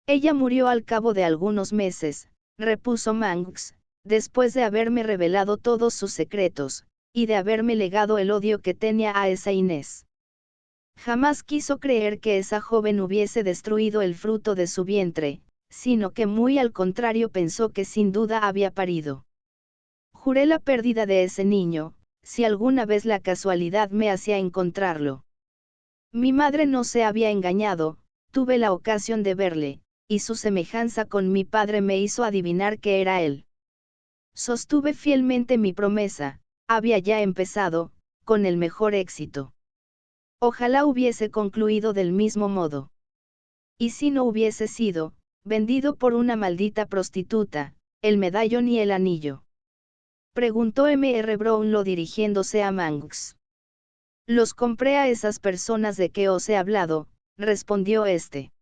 S1: Ella murió al cabo de algunos meses, repuso Manx, después de haberme revelado todos sus secretos, y de haberme legado el odio que tenía a esa Inés. Jamás quiso creer que esa joven hubiese destruido el fruto de su vientre, sino que muy al contrario pensó que sin duda había parido. Juré la pérdida de ese niño, si alguna vez la casualidad me hacía encontrarlo. Mi madre no se había engañado, tuve la ocasión de verle, y su semejanza con mi padre me hizo adivinar que era él. Sostuve fielmente mi promesa, había ya empezado, con el mejor éxito. Ojalá hubiese concluido del mismo modo. Y si no hubiese sido, vendido por una maldita prostituta, el medallón y el anillo. Preguntó M.R. Brownlow dirigiéndose a Manx. Los compré a esas personas de que os he hablado, respondió este.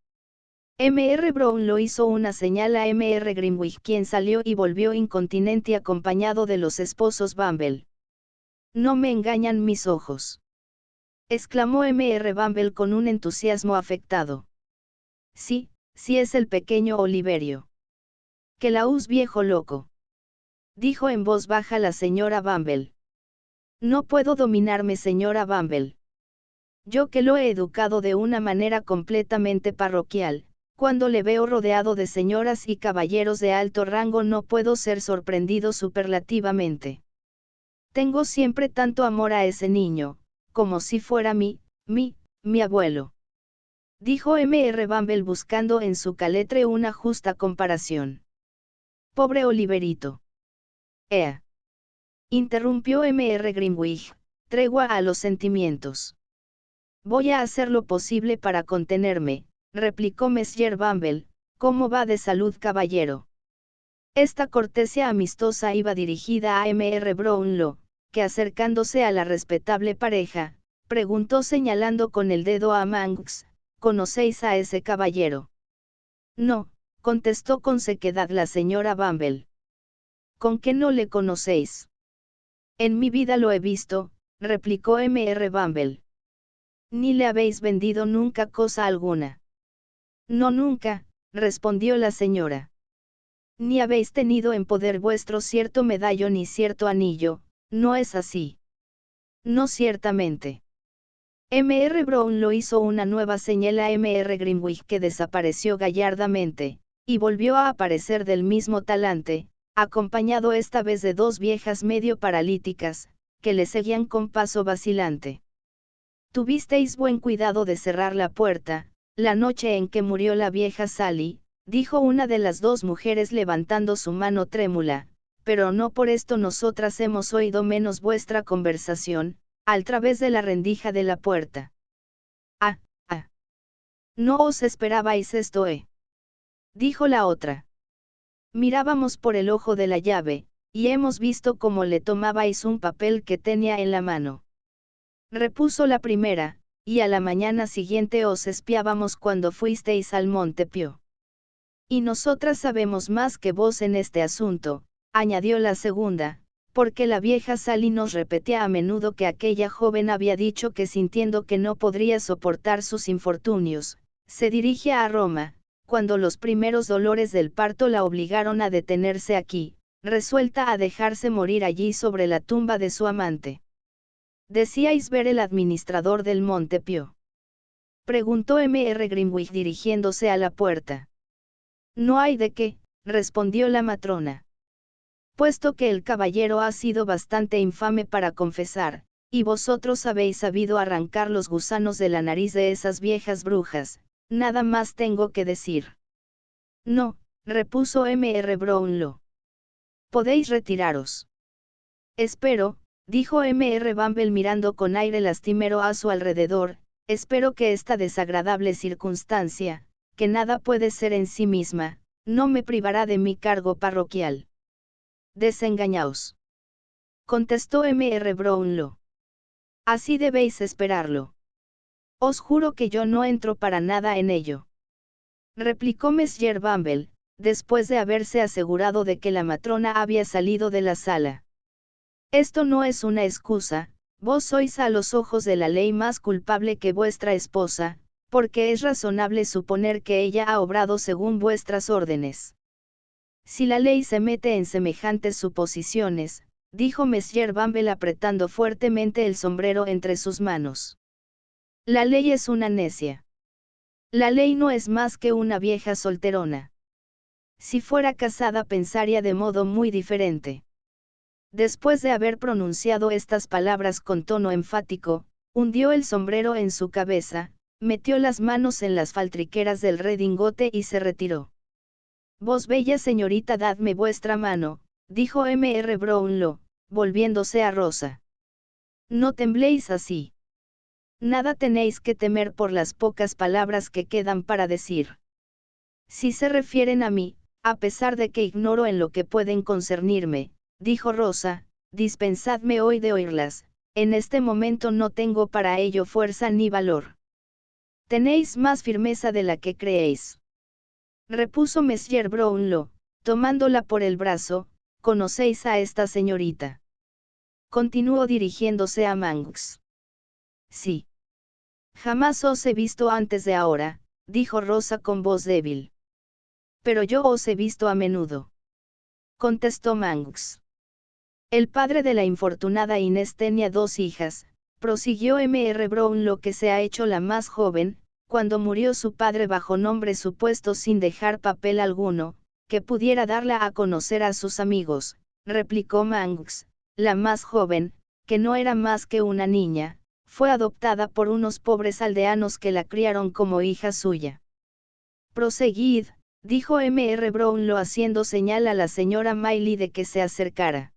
S1: Mr. Brownlow hizo una señal a Mr. Grimwig, quien salió y volvió incontinente acompañado de los esposos Bumble. No me engañan mis ojos, exclamó Mr. Bumble con un entusiasmo afectado. Sí, sí es el pequeño Oliverio. Que laús viejo loco, dijo en voz baja la señora Bumble. No puedo dominarme, señora Bumble. Yo que lo he educado de una manera completamente parroquial, cuando le veo rodeado de señoras y caballeros de alto rango no puedo ser sorprendido superlativamente. Tengo siempre tanto amor a ese niño, como si fuera mi abuelo. Dijo Mr. Bumble buscando en su caletre una justa comparación. Pobre Oliverito. Interrumpió Mr. Grimwig, tregua a los sentimientos. Voy a hacer lo posible para contenerme, replicó Monsieur Bumble. ¿Cómo va de salud, caballero? Esta cortesía amistosa iba dirigida a Mr. Brownlow, que acercándose a la respetable pareja, preguntó señalando con el dedo a Manx, ¿conocéis a ese caballero? No, contestó con sequedad la señora Bumble. ¿Con qué no le conocéis? En mi vida lo he visto, replicó Mr. Bumble. Ni le habéis vendido nunca cosa alguna. No, nunca, respondió la señora. Ni habéis tenido en poder vuestro cierto medallón ni cierto anillo, ¿no es así? No, ciertamente. Mr. Brownlow hizo una nueva señal a Mr. Grimwig, que desapareció gallardamente, y volvió a aparecer del mismo talante, acompañado esta vez de dos viejas medio paralíticas, que le seguían con paso vacilante. Tuvisteis buen cuidado de cerrar la puerta, la noche en que murió la vieja Sally, dijo una de las dos mujeres levantando su mano trémula, pero no por esto nosotras hemos oído menos vuestra conversación, al través de la rendija de la puerta. Ah. No os esperabais esto, dijo la otra. Mirábamos por el ojo de la llave, y hemos visto cómo le tomabais un papel que tenía en la mano. Repuso la primera, y a la mañana siguiente os espiábamos cuando fuisteis al Montepío. Y nosotras sabemos más que vos en este asunto, añadió la segunda, porque la vieja Sally nos repetía a menudo que aquella joven había dicho que sintiendo que no podría soportar sus infortunios, se dirigía a Roma, cuando los primeros dolores del parto la obligaron a detenerse aquí, resuelta a dejarse morir allí sobre la tumba de su amante. ¿Decíais ver el administrador del Montepío? Preguntó Mr. Grimwig dirigiéndose a la puerta. No hay de qué, respondió la matrona. Puesto que el caballero ha sido bastante infame para confesar, y vosotros habéis sabido arrancar los gusanos de la nariz de esas viejas brujas, nada más tengo que decir. No, repuso Mr. Brownlow. Podéis retiraros. Espero, dijo Mr. Bumble mirando con aire lastimero a su alrededor, espero que esta desagradable circunstancia, que nada puede ser en sí misma, no me privará de mi cargo parroquial. Desengañaos. Contestó Mr. Brownlow. Así debéis esperarlo. Os juro que yo no entro para nada en ello. Replicó Monsieur Bumble, después de haberse asegurado de que la matrona había salido de la sala. Esto no es una excusa, vos sois a los ojos de la ley más culpable que vuestra esposa, porque es razonable suponer que ella ha obrado según vuestras órdenes. Si la ley se mete en semejantes suposiciones, dijo Monsieur Bumble apretando fuertemente el sombrero entre sus manos. La ley es una necia. La ley no es más que una vieja solterona. Si fuera casada pensaría de modo muy diferente. Después de haber pronunciado estas palabras con tono enfático, hundió el sombrero en su cabeza, metió las manos en las faltriqueras del redingote y se retiró. Vos, bella señorita, dadme vuestra mano, dijo Mr. Brownlow, volviéndose a Rosa. No tembléis así. Nada tenéis que temer por las pocas palabras que quedan para decir. Si se refieren a mí, a pesar de que ignoro en lo que pueden concernirme, dijo Rosa, dispensadme hoy de oírlas, en este momento no tengo para ello fuerza ni valor. Tenéis más firmeza de la que creéis. Repuso Monsieur Brownlow, tomándola por el brazo, ¿conocéis a esta señorita? Continuó dirigiéndose a Manx. Sí. Jamás os he visto antes de ahora, dijo Rosa con voz débil. Pero yo os he visto a menudo. Contestó Manx. El padre de la infortunada Inés tenía 2 hijas, prosiguió Mr. Brownlow, que se ha hecho la más joven, cuando murió su padre bajo nombre supuesto sin dejar papel alguno, que pudiera darla a conocer a sus amigos, replicó Manx. La más joven, que no era más que una niña, fue adoptada por unos pobres aldeanos que la criaron como hija suya. Proseguid, dijo Mr. Brownlow haciendo señal a la señora Maylie de que se acercara.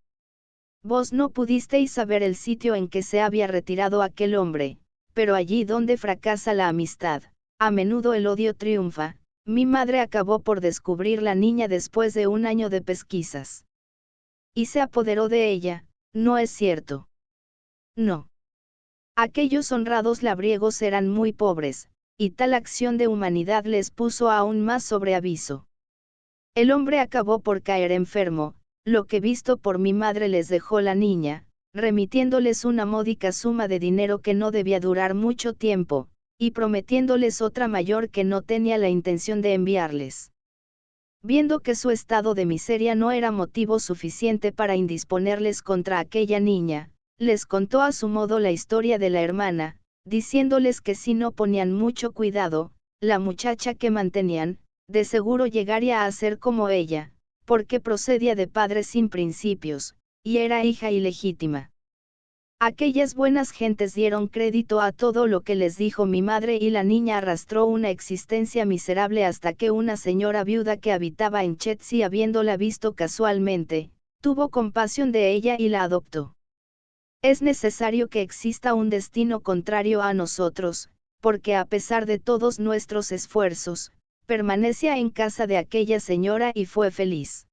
S1: Vos no pudisteis saber el sitio en que se había retirado aquel hombre, pero allí donde fracasa la amistad, a menudo el odio triunfa. Mi madre acabó por descubrir la niña después de 1 año de pesquisas. Y se apoderó de ella, ¿no es cierto? No. Aquellos honrados labriegos eran muy pobres, y tal acción de humanidad les puso aún más sobre aviso. El hombre acabó por caer enfermo, lo que visto por mi madre les dejó la niña, remitiéndoles una módica suma de dinero que no debía durar mucho tiempo, y prometiéndoles otra mayor que no tenía la intención de enviarles. Viendo que su estado de miseria no era motivo suficiente para indisponerles contra aquella niña, les contó a su modo la historia de la hermana, diciéndoles que si no ponían mucho cuidado, la muchacha que mantenían, de seguro llegaría a ser como ella, porque procedía de padres sin principios, y era hija ilegítima. Aquellas buenas gentes dieron crédito a todo lo que les dijo mi madre y la niña arrastró una existencia miserable hasta que una señora viuda que habitaba en Chertsey, habiéndola visto casualmente, tuvo compasión de ella y la adoptó. Es necesario que exista un destino contrario a nosotros, porque a pesar de todos nuestros esfuerzos, permanecía en casa de aquella señora y fue feliz.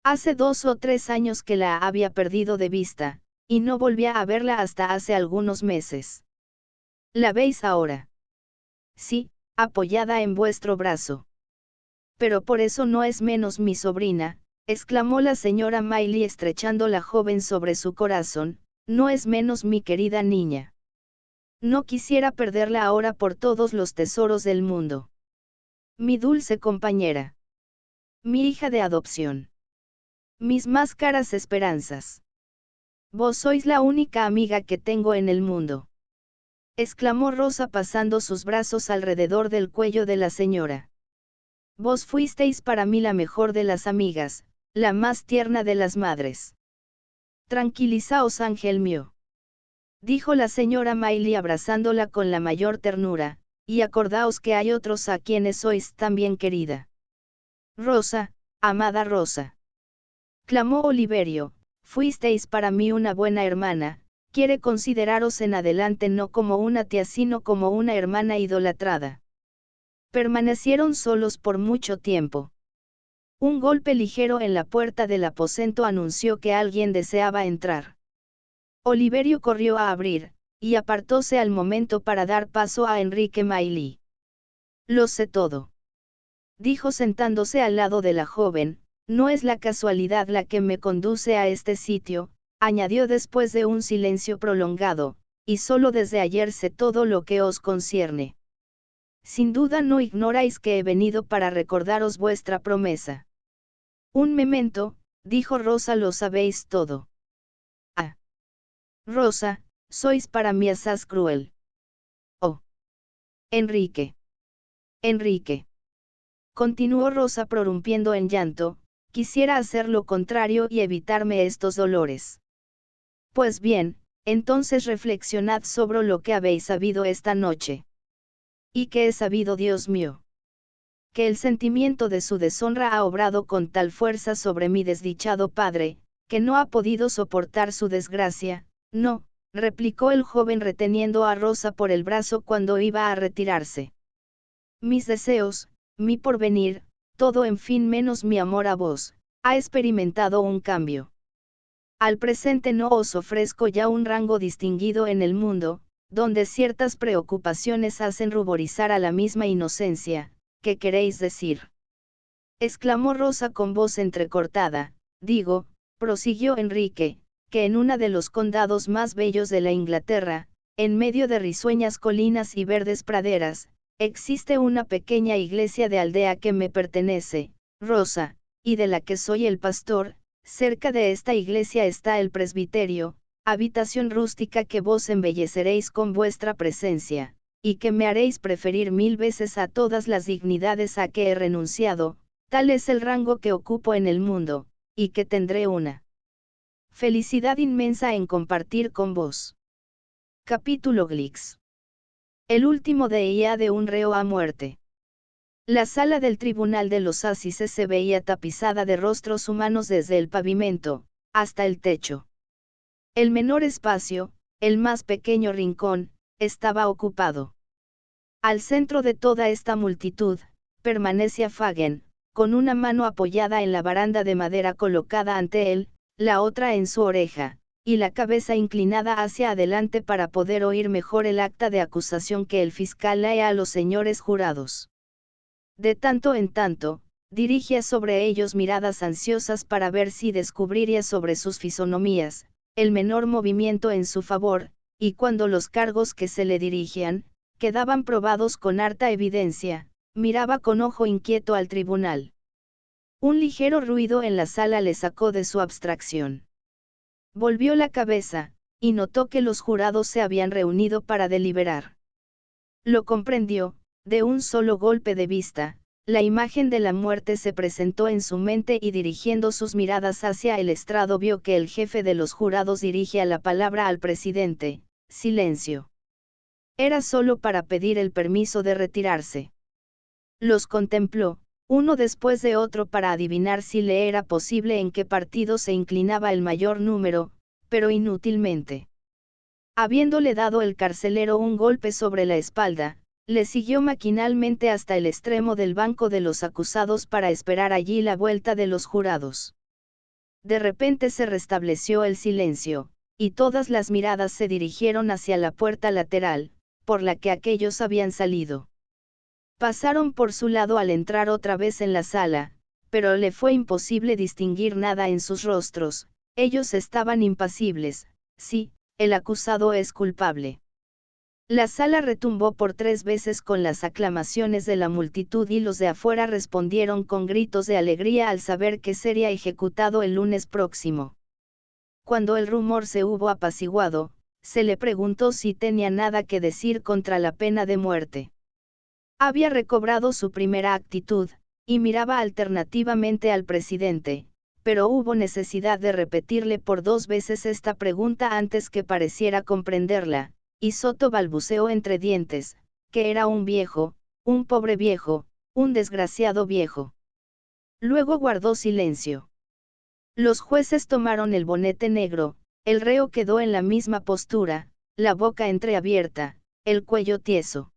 S1: Hace 2 o 3 años que la había perdido de vista, y no volvía a verla hasta hace algunos meses. ¿La veis ahora? Sí, apoyada en vuestro brazo. Pero por eso no es menos mi sobrina, exclamó la señora Maylie estrechando la joven sobre su corazón, no es menos mi querida niña. No quisiera perderla ahora por todos los tesoros del mundo. Mi dulce compañera. Mi hija de adopción. Mis más caras esperanzas. Vos sois la única amiga que tengo en el mundo. Exclamó Rosa pasando sus brazos alrededor del cuello de la señora. Vos fuisteis para mí la mejor de las amigas, la más tierna de las madres. Tranquilizaos, ángel mío. Dijo la señora Maylie abrazándola con la mayor ternura, y acordaos que hay otros a quienes sois también querida. Rosa, amada Rosa. Clamó Oliverio. Fuisteis para mí una buena hermana, quiere consideraros en adelante no como una tía sino como una hermana idolatrada. Permanecieron solos por mucho tiempo. Un golpe ligero en la puerta del aposento anunció que alguien deseaba entrar. Oliverio corrió a abrir, y apartóse al momento para dar paso a Enrique Maylie. Lo sé todo. Dijo sentándose al lado de la joven. No es la casualidad la que me conduce a este sitio, añadió después de un silencio prolongado, y solo desde ayer sé todo lo que os concierne. Sin duda no ignoráis que he venido para recordaros vuestra promesa. Un memento, dijo Rosa, lo sabéis todo. Ah. Rosa, sois para mí asaz cruel. Oh. Enrique. Enrique. Continuó Rosa prorrumpiendo en llanto. Quisiera hacer lo contrario y evitarme estos dolores. Pues bien, entonces reflexionad sobre lo que habéis sabido esta noche. ¿Y qué he sabido, Dios mío? Que el sentimiento de su deshonra ha obrado con tal fuerza sobre mi desdichado padre, que no ha podido soportar su desgracia. No, replicó el joven reteniendo a Rosa por el brazo cuando iba a retirarse. Mis deseos, mi porvenir, todo en fin menos mi amor a vos, ha experimentado un cambio. Al presente no os ofrezco ya un rango distinguido en el mundo, donde ciertas preocupaciones hacen ruborizar a la misma inocencia. ¿Qué queréis decir?, exclamó Rosa con voz entrecortada. Digo, prosiguió Enrique, que en uno de los condados más bellos de la Inglaterra, en medio de risueñas colinas y verdes praderas, existe una pequeña iglesia de aldea que me pertenece, Rosa, y de la que soy el pastor. Cerca de esta iglesia está el presbiterio, habitación rústica que vos embelleceréis con vuestra presencia, y que me haréis preferir 1000 veces a todas las dignidades a que he renunciado. Tal es el rango que ocupo en el mundo, y que tendré una felicidad inmensa en compartir con vos. Capítulo Glix. El último día de un reo a muerte. La sala del tribunal de los Assises se veía tapizada de rostros humanos desde el pavimento hasta el techo. El menor espacio, el más pequeño rincón, estaba ocupado. Al centro de toda esta multitud, permanecía Fagin, con una mano apoyada en la baranda de madera colocada ante él, la otra en su oreja, y la cabeza inclinada hacia adelante para poder oír mejor el acta de acusación que el fiscal lee a los señores jurados. De tanto en tanto, dirigía sobre ellos miradas ansiosas para ver si descubriría sobre sus fisonomías el menor movimiento en su favor, y cuando los cargos que se le dirigían quedaban probados con harta evidencia, miraba con ojo inquieto al tribunal. Un ligero ruido en la sala le sacó de su abstracción. Volvió la cabeza, y notó que los jurados se habían reunido para deliberar. Lo comprendió, de un solo golpe de vista, la imagen de la muerte se presentó en su mente y dirigiendo sus miradas hacia el estrado vio que el jefe de los jurados dirigía la palabra al presidente. Silencio. Era solo para pedir el permiso de retirarse. Los contempló, uno después de otro para adivinar si le era posible en qué partido se inclinaba el mayor número, pero inútilmente. Habiéndole dado el carcelero un golpe sobre la espalda, le siguió maquinalmente hasta el extremo del banco de los acusados para esperar allí la vuelta de los jurados. De repente se restableció el silencio, y todas las miradas se dirigieron hacia la puerta lateral, por la que aquellos habían salido. Pasaron por su lado al entrar otra vez en la sala, pero le fue imposible distinguir nada en sus rostros. Ellos estaban impasibles. Sí, el acusado es culpable. La sala retumbó por 3 veces con las aclamaciones de la multitud y los de afuera respondieron con gritos de alegría al saber que sería ejecutado el lunes próximo. Cuando el rumor se hubo apaciguado, se le preguntó si tenía nada que decir contra la pena de muerte. Había recobrado su primera actitud, y miraba alternativamente al presidente, pero hubo necesidad de repetirle por 2 veces esta pregunta antes que pareciera comprenderla, y Soto balbuceó entre dientes, que era un viejo, un pobre viejo, un desgraciado viejo. Luego guardó silencio. Los jueces tomaron el bonete negro, el reo quedó en la misma postura, la boca entreabierta, el cuello tieso.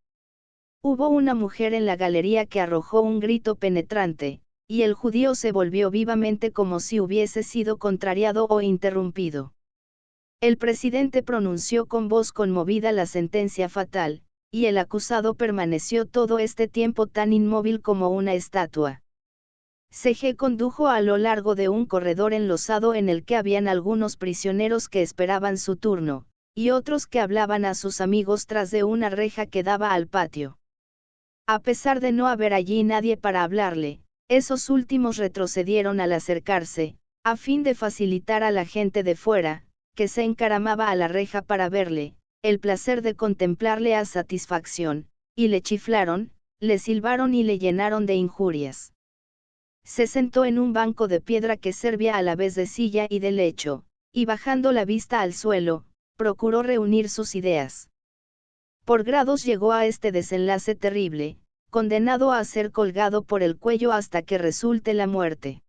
S1: Hubo una mujer en la galería que arrojó un grito penetrante, y el judío se volvió vivamente como si hubiese sido contrariado o interrumpido. El presidente pronunció con voz conmovida la sentencia fatal, y el acusado permaneció todo este tiempo tan inmóvil como una estatua. CG condujo a lo largo de un corredor enlosado en el que habían algunos prisioneros que esperaban su turno, y otros que hablaban a sus amigos tras de una reja que daba al patio. A pesar de no haber allí nadie para hablarle, esos últimos retrocedieron al acercarse, a fin de facilitar a la gente de fuera, que se encaramaba a la reja para verle, el placer de contemplarle a satisfacción, y le chiflaron, le silbaron y le llenaron de injurias. Se sentó en un banco de piedra que servía a la vez de silla y de lecho, y bajando la vista al suelo, procuró reunir sus ideas. Por grados llegó a este desenlace terrible, condenado a ser colgado por el cuello hasta que resulte la muerte.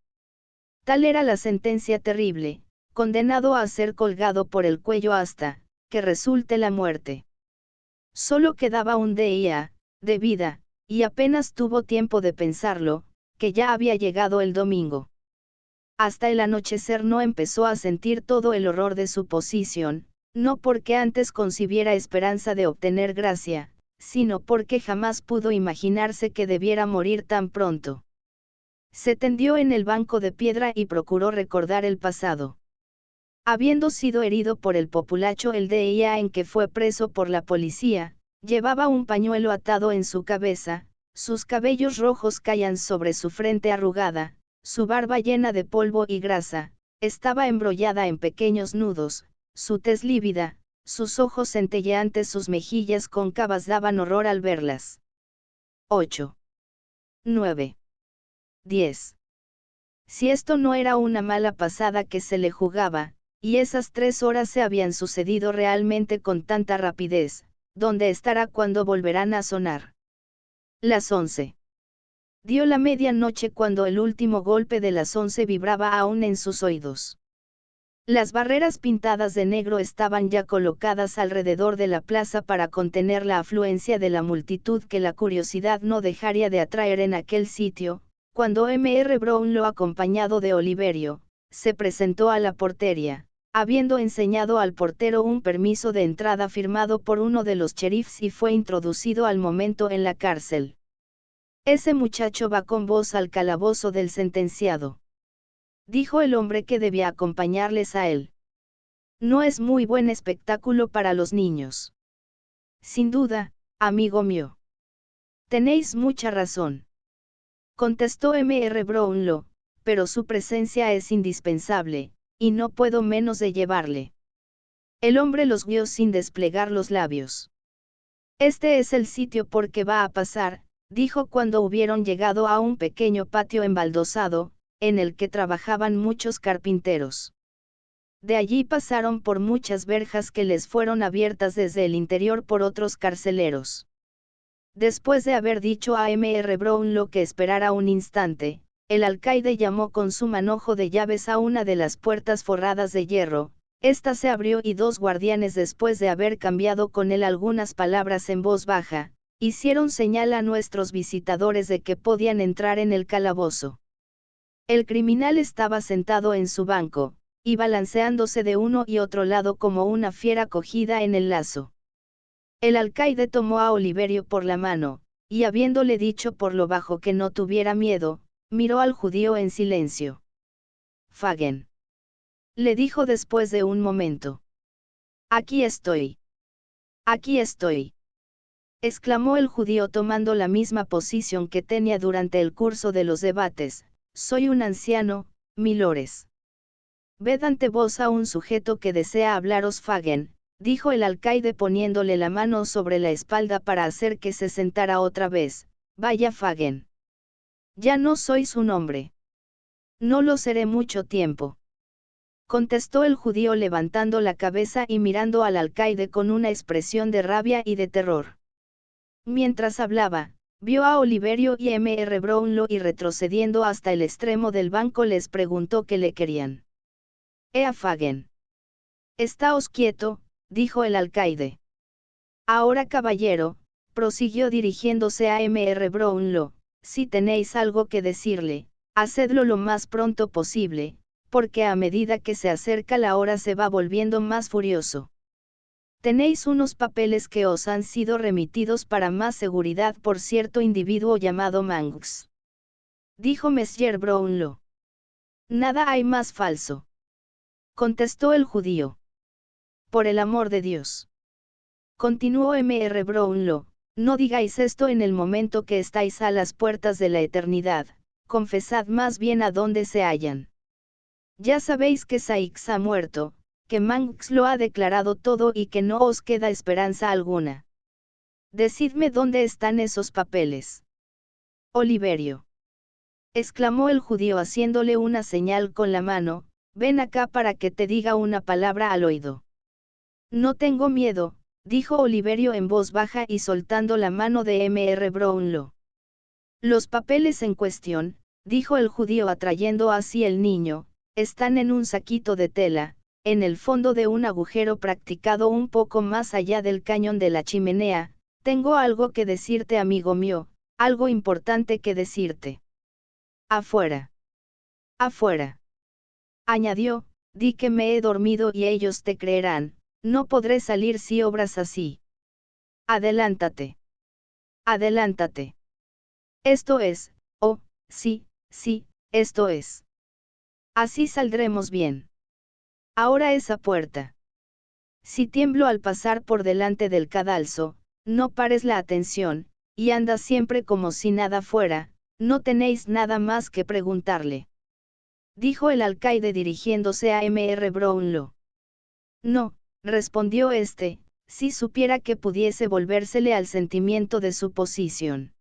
S1: Tal era la sentencia terrible, condenado a ser colgado por el cuello hasta que resulte la muerte. Solo quedaba un día de vida, y apenas tuvo tiempo de pensarlo, que ya había llegado el domingo. hasta el anochecer no empezó a sentir todo el horror de su posición, no porque antes concibiera esperanza de obtener gracia, sino porque jamás pudo imaginarse que debiera morir tan pronto. Se tendió en el banco de piedra y procuró recordar el pasado. Habiendo sido herido por el populacho el día en que fue preso por la policía, llevaba un pañuelo atado en su cabeza, sus cabellos rojos caían sobre su frente arrugada, su barba llena de polvo y grasa, estaba embrollada en pequeños nudos, su tez lívida, sus ojos centelleantes, sus mejillas cóncavas daban horror al verlas. 8. 9. 10. Si esto no era una mala pasada que se le jugaba, y esas 3 horas se habían sucedido realmente con tanta rapidez, ¿dónde estará cuando volverán a sonar? Las 11. Dio la medianoche cuando el último golpe de las 11 vibraba aún en sus oídos. Las barreras pintadas de negro estaban ya colocadas alrededor de la plaza para contener la afluencia de la multitud que la curiosidad no dejaría de atraer en aquel sitio, cuando Mr. Brownlow, acompañado de Oliverio, se presentó a la portería, habiendo enseñado al portero un permiso de entrada firmado por uno de los sheriffs, y fue introducido al momento en la cárcel. «Ese muchacho va con vos al calabozo del sentenciado», dijo el hombre que debía acompañarles a él. «No es muy buen espectáculo para los niños». «Sin duda, amigo mío. Tenéis mucha razón», contestó Mr. Brownlow, «pero su presencia es indispensable, y no puedo menos de llevarle». El hombre los guió sin desplegar los labios. «Este es el sitio por que va a pasar», dijo cuando hubieron llegado a un pequeño patio embaldosado, en el que trabajaban muchos carpinteros. De allí pasaron por muchas verjas que les fueron abiertas desde el interior por otros carceleros. Después de haber dicho a Mr. Brownlow que esperara un instante, el alcaide llamó con su manojo de llaves a una de las puertas forradas de hierro. Esta se abrió y 2 guardianes, después de haber cambiado con él algunas palabras en voz baja, hicieron señal a nuestros visitadores de que podían entrar en el calabozo. El criminal estaba sentado en su banco, y balanceándose de uno y otro lado como una fiera cogida en el lazo. El alcaide tomó a Oliverio por la mano, y habiéndole dicho por lo bajo que no tuviera miedo, miró al judío en silencio. «Fagin», le dijo después de un momento. «Aquí estoy. Aquí estoy», exclamó el judío tomando la misma posición que tenía durante el curso de los debates. «Soy un anciano, milores. Ved ante vos a un sujeto que desea hablaros». «Fagin», dijo el alcaide poniéndole la mano sobre la espalda para hacer que se sentara otra vez. «Vaya, Fagin. Ya no sois un hombre». «No lo seré mucho tiempo», contestó el judío levantando la cabeza y mirando al alcaide con una expresión de rabia y de terror. Mientras hablaba, vio a Oliverio y Mr. Brownlow, y retrocediendo hasta el extremo del banco les preguntó qué le querían. «Ea, Fagin. Estáos quieto», dijo el alcaide. «Ahora, caballero», prosiguió dirigiéndose a Mr. Brownlow, «si tenéis algo que decirle, hacedlo lo más pronto posible, porque a medida que se acerca la hora se va volviendo más furioso. Tenéis unos papeles que os han sido remitidos para más seguridad por cierto individuo llamado Manx», dijo Mr. Brownlow. «Nada hay más falso», contestó el judío. «Por el amor de Dios», continuó Mr. Brownlow, «no digáis esto en el momento que estáis a las puertas de la eternidad, confesad más bien a dónde se hallan. Ya sabéis que Saix ha muerto, que Manx lo ha declarado todo y que no os queda esperanza alguna. Decidme dónde están esos papeles». «Oliverio», exclamó el judío haciéndole una señal con la mano, «ven acá para que te diga una palabra al oído». «No tengo miedo», dijo Oliverio en voz baja y soltando la mano de Mr. Brownlow. «Los papeles en cuestión», dijo el judío atrayendo así el niño, «están en un saquito de tela, en el fondo de un agujero practicado un poco más allá del cañón de la chimenea. Tengo algo que decirte, amigo mío, algo importante que decirte». «Afuera. Afuera». Añadió, di que me he dormido y ellos te creerán, no podré salir si obras así. Adelántate. Adelántate. Esto es, oh, sí, sí, esto es. Así saldremos bien. Ahora esa puerta. Si tiemblo al pasar por delante del cadalso, no pares la atención, y anda siempre como si nada fuera, no tenéis nada más que preguntarle. Dijo el alcaide dirigiéndose a Mr. Brownlow. No, respondió este, si supiera que pudiese volvérsele al sentimiento de su posición.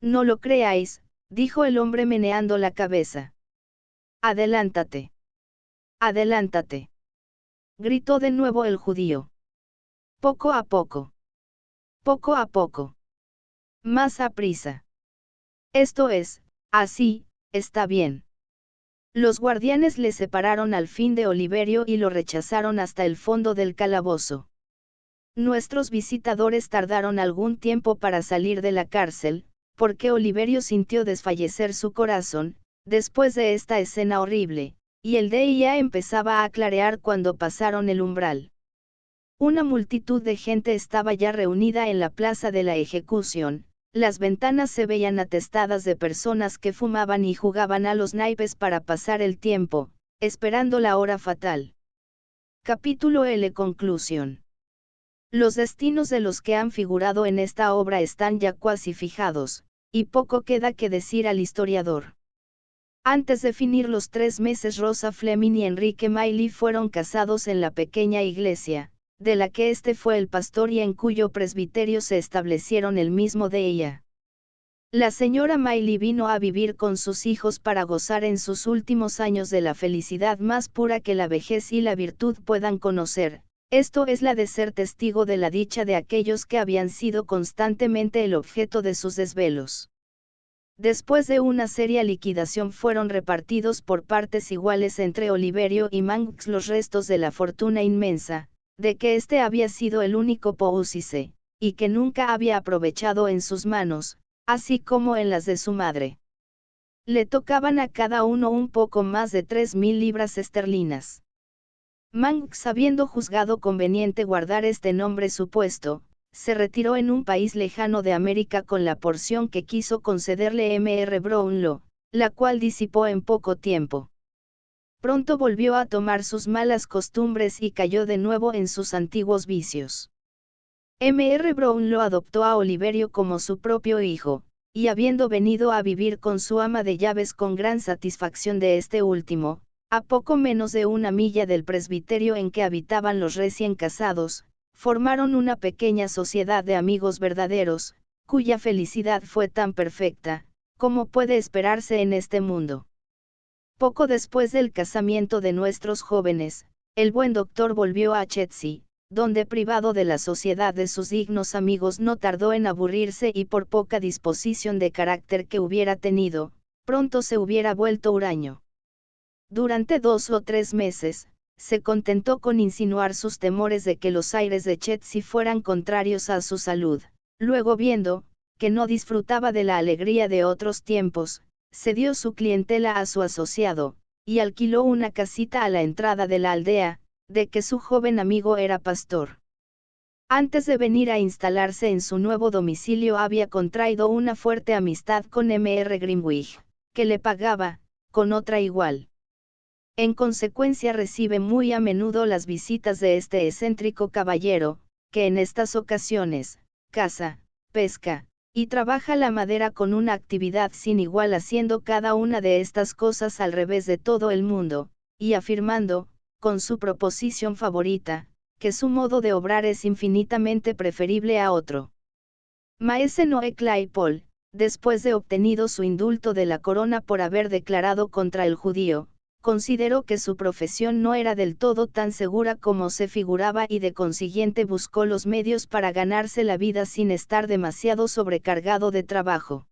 S1: No lo creáis, dijo el hombre meneando la cabeza. Adelántate. Adelántate. Gritó de nuevo el judío. Poco a poco. Poco a poco. Más a prisa. Esto es, así, está bien. Los guardianes le separaron al fin de Oliverio y lo rechazaron hasta el fondo del calabozo. Nuestros visitadores tardaron algún tiempo para salir de la cárcel, porque Oliverio sintió desfallecer su corazón, después de esta escena horrible, y el día empezaba a clarear cuando pasaron el umbral. Una multitud de gente estaba ya reunida en la plaza de la ejecución, las ventanas se veían atestadas de personas que fumaban y jugaban a los naipes para pasar el tiempo, esperando la hora fatal. Capítulo L. Conclusión. Los destinos de los que han figurado en esta obra están ya cuasi fijados, y poco queda que decir al historiador. Antes de finir los 3 meses Rosa Fleming y Enrique Miley fueron casados en la pequeña iglesia, de la que este fue el pastor y en cuyo presbiterio se establecieron el mismo de ella. La señora Miley vino a vivir con sus hijos para gozar en sus últimos años de la felicidad más pura que la vejez y la virtud puedan conocer, esto es la de ser testigo de la dicha de aquellos que habían sido constantemente el objeto de sus desvelos. Después de una seria liquidación fueron repartidos por partes iguales entre Oliverio y Manx los restos de la fortuna inmensa, de que éste había sido el único poúcice, y que nunca había aprovechado en sus manos, así como en las de su madre. Le tocaban a cada uno un poco más de 3.000 libras esterlinas. Manx, habiendo juzgado conveniente guardar este nombre supuesto, se retiró en un país lejano de América con la porción que quiso concederle Mr. Brownlow, la cual disipó en poco tiempo. Pronto volvió a tomar sus malas costumbres y cayó de nuevo en sus antiguos vicios. Mr. Brownlow adoptó a Oliverio como su propio hijo, y habiendo venido a vivir con su ama de llaves con gran satisfacción de este último, a poco menos de 1 milla del presbiterio en que habitaban los recién casados, formaron una pequeña sociedad de amigos verdaderos, cuya felicidad fue tan perfecta, como puede esperarse en este mundo. Poco después del casamiento de nuestros jóvenes, el buen doctor volvió a Chertsey, donde privado de la sociedad de sus dignos amigos no tardó en aburrirse y por poca disposición de carácter que hubiera tenido, pronto se hubiera vuelto huraño. Durante 2 o 3 meses, se contentó con insinuar sus temores de que los aires de Chertsey fueran contrarios a su salud, luego viendo, que no disfrutaba de la alegría de otros tiempos, cedió su clientela a su asociado, y alquiló una casita a la entrada de la aldea, de que su joven amigo era pastor. Antes de venir a instalarse en su nuevo domicilio había contraído una fuerte amistad con Mr. Grimwig, que le pagaba, con otra igual. En consecuencia recibe muy a menudo las visitas de este excéntrico caballero, que en estas ocasiones, caza, pesca, y trabaja la madera con una actividad sin igual haciendo cada una de estas cosas al revés de todo el mundo, y afirmando, con su proposición favorita, que su modo de obrar es infinitamente preferible a otro. Maese Noé Claypole, después de obtenido su indulto de la corona por haber declarado contra el judío, consideró que su profesión no era del todo tan segura como se figuraba y de consiguiente buscó los medios para ganarse la vida sin estar demasiado sobrecargado de trabajo.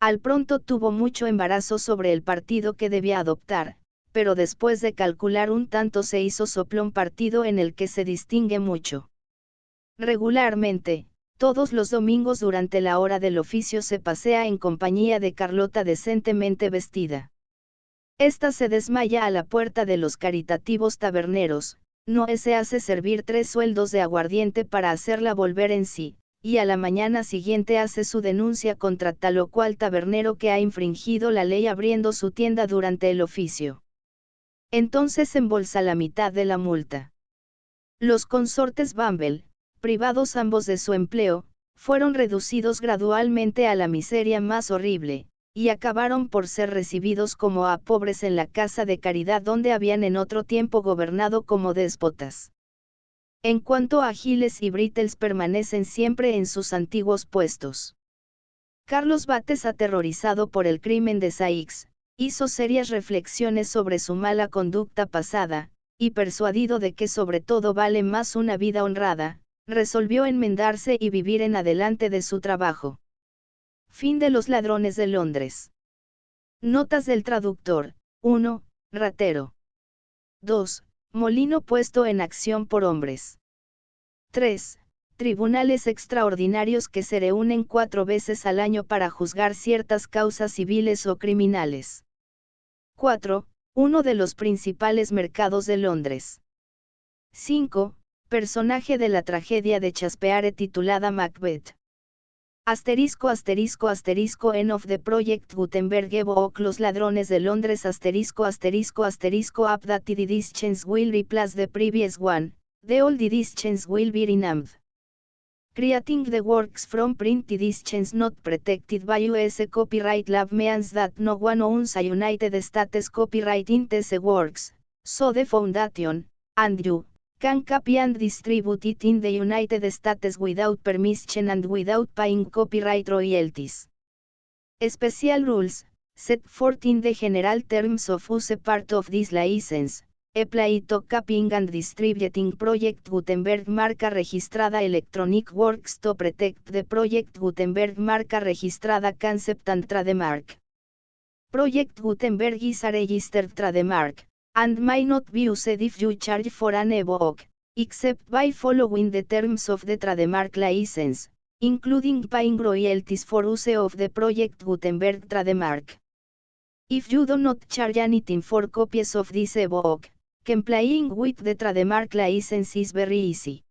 S1: Al pronto tuvo mucho embarazo sobre el partido que debía adoptar, pero después de calcular un tanto se hizo soplón partido en el que se distingue mucho. Regularmente, todos los domingos durante la hora del oficio se pasea en compañía de Carlota decentemente vestida. Esta se desmaya a la puerta de los caritativos taberneros, Noé se hace servir 3 sueldos de aguardiente para hacerla volver en sí, y a la mañana siguiente hace su denuncia contra tal o cual tabernero que ha infringido la ley abriendo su tienda durante el oficio. Entonces embolsa la mitad de la multa. Los consortes Bumble, privados ambos de su empleo, fueron reducidos gradualmente a la miseria más horrible, y acabaron por ser recibidos como a pobres en la casa de caridad donde habían en otro tiempo gobernado como déspotas. En cuanto a Giles y Brittles permanecen siempre en sus antiguos puestos. Carlos Bates, aterrorizado por el crimen de Saix, hizo serias reflexiones sobre su mala conducta pasada, y persuadido de que sobre todo vale más una vida honrada, resolvió enmendarse y vivir en adelante de su trabajo. Fin de Los ladrones de Londres. Notas del traductor. 1. Ratero. 2. Molino puesto en acción por hombres. 3. Tribunales extraordinarios que se reúnen 4 veces al año para juzgar ciertas causas civiles o criminales. 4. Uno de los principales mercados de Londres. 5. Personaje de la tragedia de Shakespeare titulada Macbeth. Asterisco asterisco asterisco End of the Project Gutenberg Book Los ladrones de Londres asterisco asterisco asterisco updated editions will replace the previous one, the old editions will be renamed. Creating the works from print editions not protected by US copyright law means that no one owns a United States copyright in these works, so the foundation, and you, can copy and distribute it in the United States without permission and without paying copyright royalties. Special rules, set forth in the general terms of use part of this license, apply to copying and distributing Project Gutenberg marca registrada Electronic Works to protect the Project Gutenberg marca registrada concept and trademark. Project Gutenberg is a registered trademark, and may not be used if you charge for an ebook, except by following the terms of the trademark license, including paying royalties for use of the Project Gutenberg trademark. If you do not charge anything for copies of this ebook, complying with the trademark license is very easy.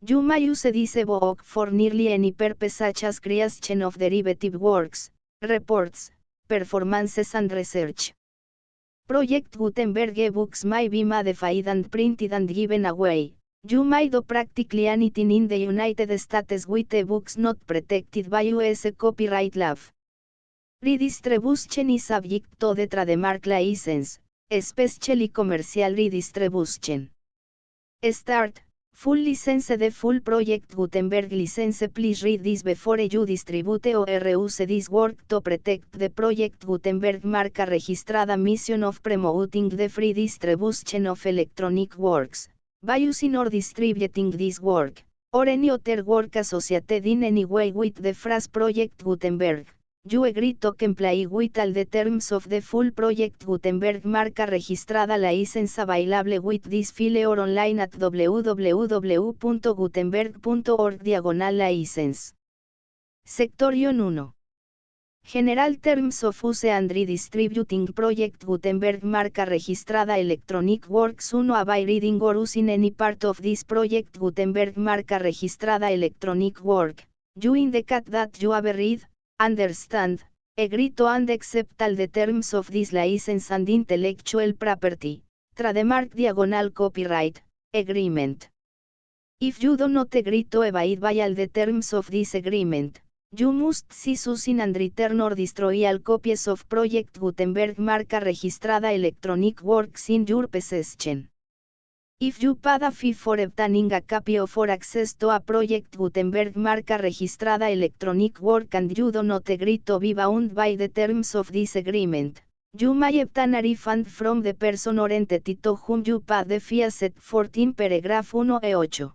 S1: You may use this ebook for nearly any purpose such as creation of derivative works, reports, performances and research. Project Gutenberg ebooks may be modified and printed and given away. You may do practically anything in the United States with ebooks not protected by US copyright law. Redistribution is subject to the trademark license, especially commercial redistribution. Start. Full license. The full Project Gutenberg license. Please read this before you distribute or use this work to protect the Project Gutenberg marca registrada mission of promoting the free distribution of electronic works, by using or distributing this work, or any other work associated in any way with the phrase Project Gutenberg. You agree to comply with all the terms of the full Project Gutenberg marca registrada license available with this file or online at www.gutenberg.org/license. Sectorion 1. General Terms of Use and Redistributing Project Gutenberg marca registrada Electronic Works 1. By reading or using any part of this Project Gutenberg marca registrada Electronic Work, you indicate that you have read, understand, agree to and accept all the terms of this license and intellectual property, trademark copyright, agreement. If you do not agree to abide by all the terms of this agreement, you must cease using and return or destroy all copies of Project Gutenberg marca registrada Electronic Works in your possession. If you paid a fee for obtaining a copy of or access to a Project Gutenberg marca registrada Electronic Work and you do not agree to be bound by the terms of this agreement, you may obtain a refund from the person or entity to whom you paid the fee as set forth in paragraph 1e8.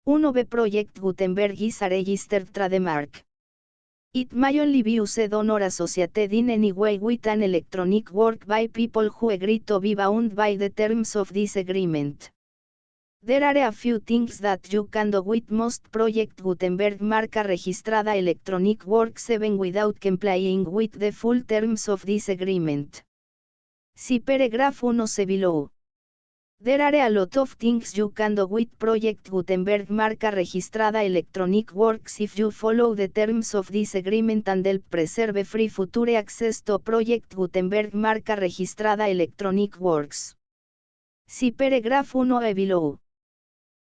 S1: 1b Project Gutenberg is a registered trademark. It may only be used on or associated in any way with an electronic work by people who agree to be bound by the terms of this agreement. There are a few things that you can do with most Project Gutenberg marca registrada Electronic Works even without complying with the full terms of this agreement. See paragraph 1 se below. There are a lot of things you can do with Project Gutenberg marca registrada Electronic Works if you follow the terms of this agreement and help preserve free future access to Project Gutenberg marca registrada Electronic Works. See paragraph 1 below.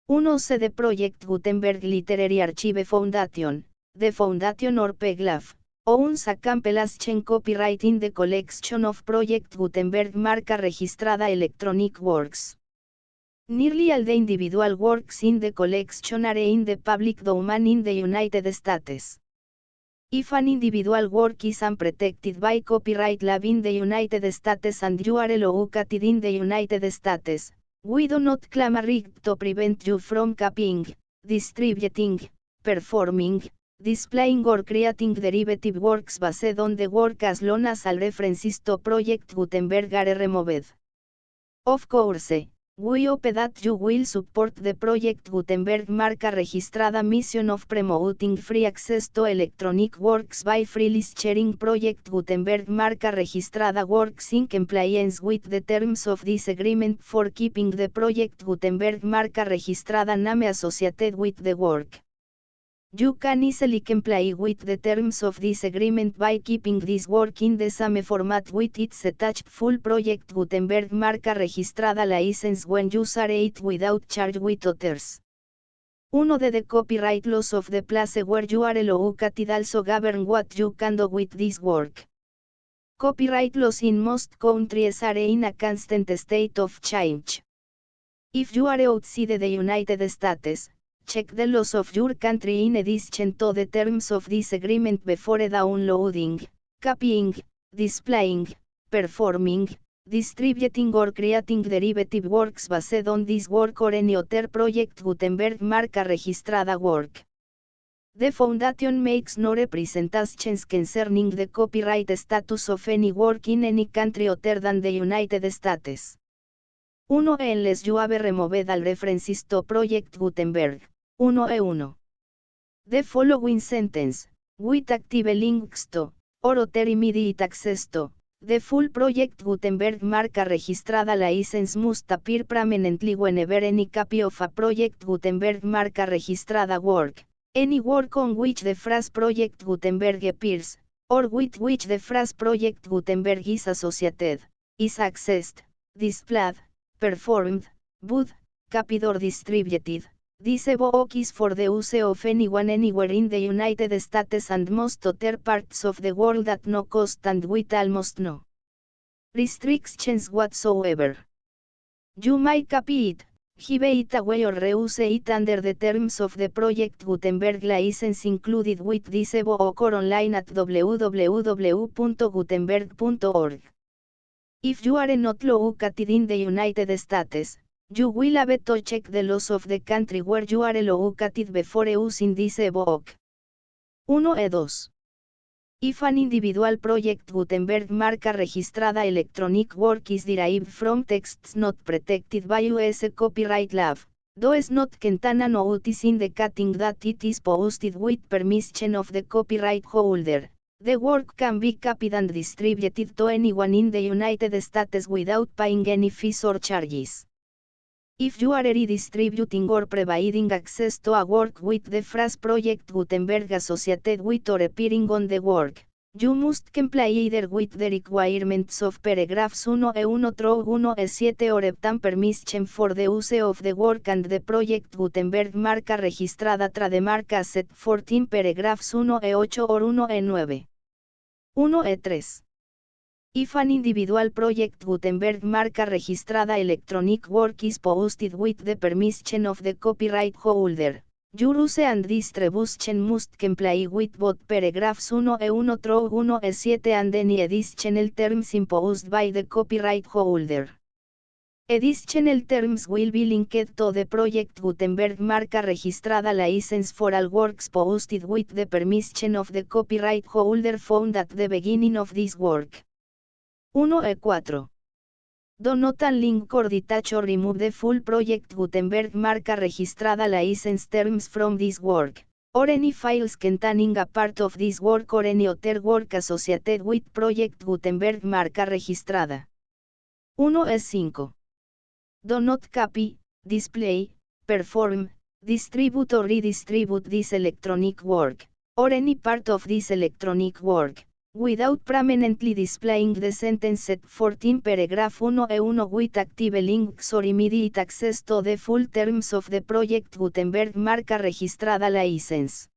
S1: 1 se the Project Gutenberg Literary Archive Foundation, the Foundation or PGLAF, owns a cancellation copyright in the collection of Project Gutenberg marca registrada Electronic Works. Nearly all the individual works in the collection are in the public domain in the United States. If an individual work is unprotected by copyright law in the United States and you are located in the United States, we do not claim a right to prevent you from copying, distributing, performing, displaying or creating derivative works based on the work as long as all references to Project Gutenberg are removed. Of course, we hope that you will support the Project Gutenberg marca registrada mission of promoting free access to electronic works by freely sharing Project Gutenberg marca registrada works in compliance with the terms of this agreement for keeping the Project Gutenberg marca registrada name associated with the work. You can easily comply with the terms of this agreement by keeping this work in the same format with its attached full Project Gutenberg marca registrada license when you share it without charge with others. One of the copyright laws of the place where you are located also govern what you can do with this work. Copyright laws in most countries are in a constant state of change. If you are outside the United States, check the laws of your country in addition to the terms of this agreement before downloading, copying, displaying, performing, distributing or creating derivative works based on this work or any other Project Gutenberg marca registrada work. The Foundation makes no representations concerning the copyright status of any work in any country other than the United States. 1. Unless you have removed all references to Project Gutenberg. 1E1. The following sentence, with active links to, or other immediate access to, the full Project Gutenberg marca registrada license must appear prominently whenever any copy of a Project Gutenberg marca registrada work, any work on which the phrase Project Gutenberg appears, or with which the phrase Project Gutenberg is associated, is accessed, displayed, performed, viewed, copied or distributed. This work is for the use of anyone anywhere in the United States and most other parts of the world at no cost and with almost no restrictions whatsoever. You may copy it, give it away or reuse it under the terms of the Project Gutenberg license included with this work or online at www.gutenberg.org. If you are not located in the United States, you will have to check the laws of the country where you are located before using this work. 1E2. If an individual Project Gutenberg marca registrada electronic work is derived from texts not protected by US copyright law, does not contain a notice indicating that it is posted with permission of the copyright holder, the work can be copied and distributed to anyone in the United States without paying any fees or charges. If you are redistributing or providing access to a work with the phrase Project Gutenberg associated with or appearing on the work, you must comply either with the requirements of paragraphs 1E1 through 1E7 or obtain permission for the use of the work and the Project Gutenberg marca registrada trademark as set forth in paragraphs 1E8 or 1E9. 1E3. If an individual Project Gutenberg marca registrada electronic work is posted with the permission of the copyright holder, your use and distribution must comply with both paragraphs 1E1 through 1E7 and any additional terms imposed by the copyright holder. Additional terms will be linked to the Project Gutenberg marca registrada license for all works posted with the permission of the copyright holder found at the beginning of this work. 1E4. Do not unlink or detach or remove the full Project Gutenberg marca registrada license terms from this work, or any files containing a part of this work or any other work associated with Project Gutenberg marca registrada. 1 es 5. Do not copy, display, perform, distribute or redistribute this electronic work, or any part of this electronic work, without permanently displaying the sentence set forth in paragraph 1e1 with active links or immediate access to the full terms of the project Gutenberg marca registrada license.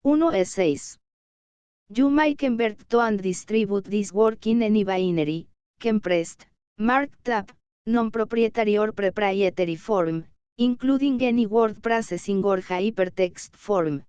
S1: 1 es 6. You may convert to and distribute this work in any binary, compressed, marked up, non-proprietary or proprietary form, including any word processing or hypertext form.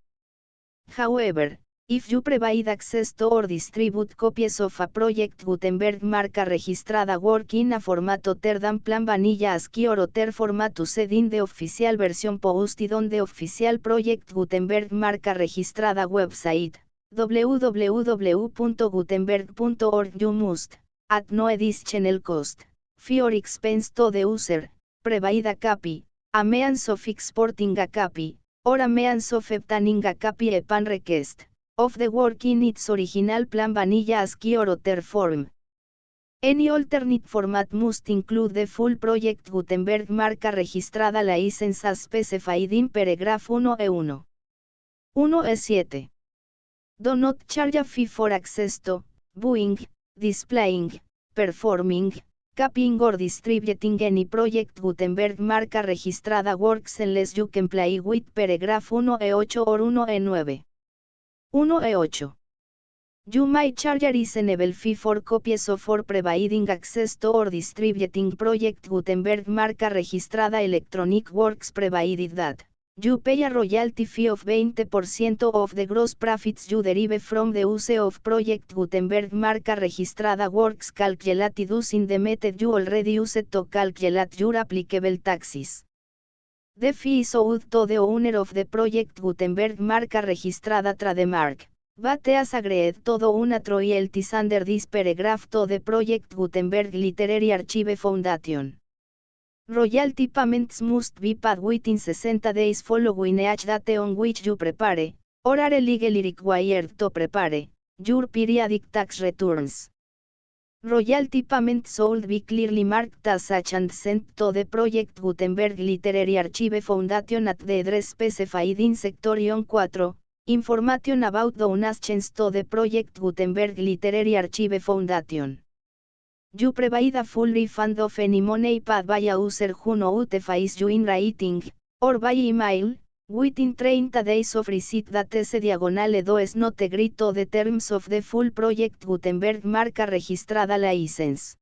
S1: However, if you provide access to or distribute copies of a project Gutenberg marca registrada work in a format other than plain vanilla ASCII or other format used in the official version posted on the official project Gutenberg marca registrada website, www.gutenberg.org, you must, at no additional cost, fee or expense to the user, provide a copy, a means of exporting a copy, or a means of obtaining a copy upon request, of the work in its original plain vanilla ASCII or other form. Any alternate format must include the full project Gutenberg marca registrada license as specified in paragraph 1e1. 1e7. Do not charge a fee for access to, viewing, displaying, performing, copying or distributing any project Gutenberg marca registrada works unless you comply with paragraph 1e8 or 1e9. 1e8. You may charge a reasonable fee for copies of or providing access to or distributing project Gutenberg marca registrada electronic works provided that you pay a royalty fee of 20% of the gross profits you derive from the use of project Gutenberg marca registrada works calculated using the method you already used to calculate your applicable taxes. The fee is owed to the owner of the project Gutenberg marca registrada trademark, but as agreed to do not royalties under this paragraph to the project Gutenberg Literary Archive Foundation. Royalty payments must be paid within 60 days following each date on which you prepare, or are legally required to prepare, your periodic tax returns. Royalty payments should be clearly marked as such and sent to the project Gutenberg Literary Archive Foundation at the address specified in Section 4, Information about donations to the project Gutenberg Literary Archive Foundation. You provide a full refund of any money paid by a user who notifies you in writing, or by email, within 30 days of receipt that S/Edo does not agree to the terms of the full project Gutenberg marca registrada license.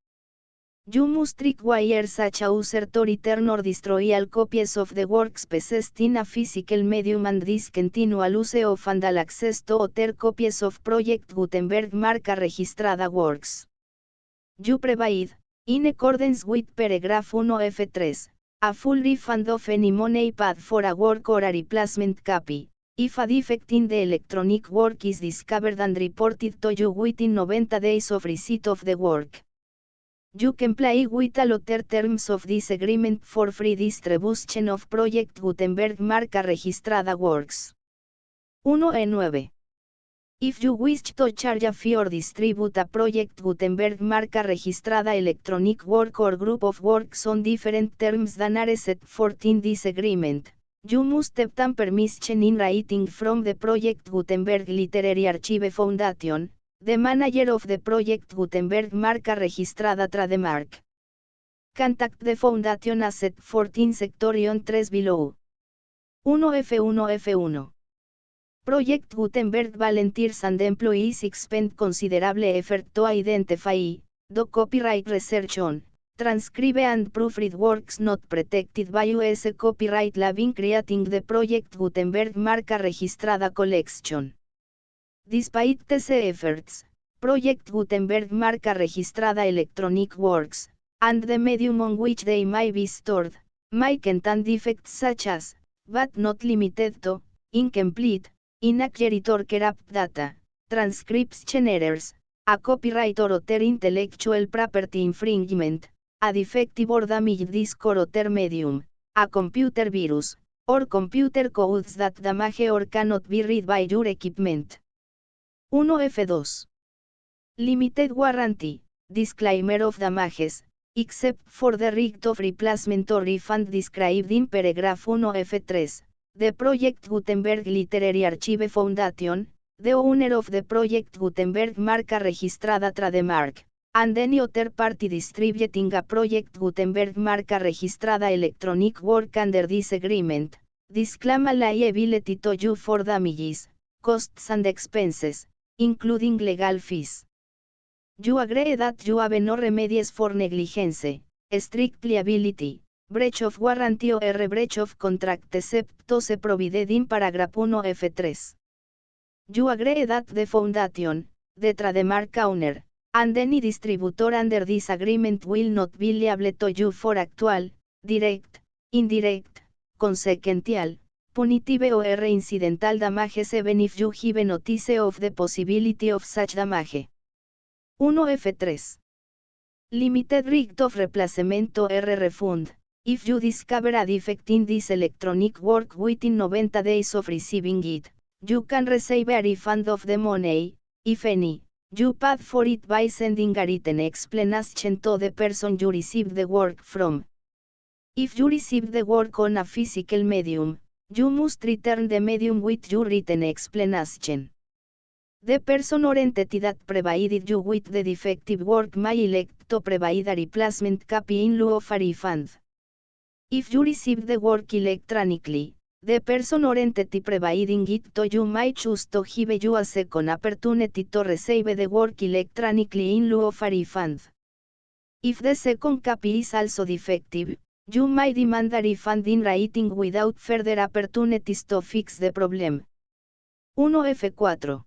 S1: You must require such a user to return or destroy all copies of the works possessed in a physical medium and discontinue use of and all access to other copies of project Gutenberg marca registrada works. You provide, in accordance with paragraph 1f3, a full refund of any money paid for a work or a replacement copy, if a defect in the electronic work is discovered and reported to you within 90 days of receipt of the work. You comply with all other terms of this agreement for free distribution of project Gutenberg marca registrada works. 1e9. If you wish to charge a fee or distribute a project Gutenberg marca registrada electronic work or group of works on different terms than are set forth in this agreement, you must obtain permission in writing from the project Gutenberg Literary Archive Foundation, the manager of the project Gutenberg marca registrada trademark. Contact the foundation as set forth in Section 3 below. 1f1f1. Project Gutenberg volunteers and employees expend considerable effort to identify, do copyright research on, transcribe and proofread works not protected by US copyright law in creating the Project Gutenberg marca registrada collection. Despite these efforts, Project Gutenberg marca registrada electronic works, and the medium on which they may be stored, may contain defects such as, but not limited to, incomplete, inaccurate or corrupt data, transcription errors, a copyright or other intellectual property infringement, a defective or damaged disk or other medium, a computer virus, or computer codes that damage or cannot be read by your equipment. 1f2. Limited warranty, disclaimer of damages, except for the right of replacement or refund described in paragraph 1F3, the Project Gutenberg Literary Archive Foundation, the owner of the Project Gutenberg marca registrada trademark, and any other party distributing a Project Gutenberg marca registrada electronic work under this agreement, disclaim a liability to you for damages, costs and expenses, including legal fees. You agree that you have no remedies for negligence, strict liability, breach of warranty or breach of contract except those provided in paragraph 1F3. You agree that the foundation, the trademark owner, and any distributor under this agreement will not be liable to you for actual, direct, indirect, consequential, punitive or incidental damages even if you give notice of the possibility of such damage. 1F3. Limited right of replacement or refund. If you discover a defect in this electronic work within 90 days of receiving it, you can receive a refund of the money, if any, you paid for it by sending a written explanation to the person you received the work from. If you received the work on a physical medium, you must return the medium with your written explanation. The person or entity that provided you with the defective work may elect to provide a replacement copy in lieu of a refund. If you receive the work electronically, the person or entity providing it to you might choose to give you a second opportunity to receive the work electronically in lieu of a refund. If the second copy is also defective, you might demand a refund in writing without further opportunities to fix the problem. 1F4.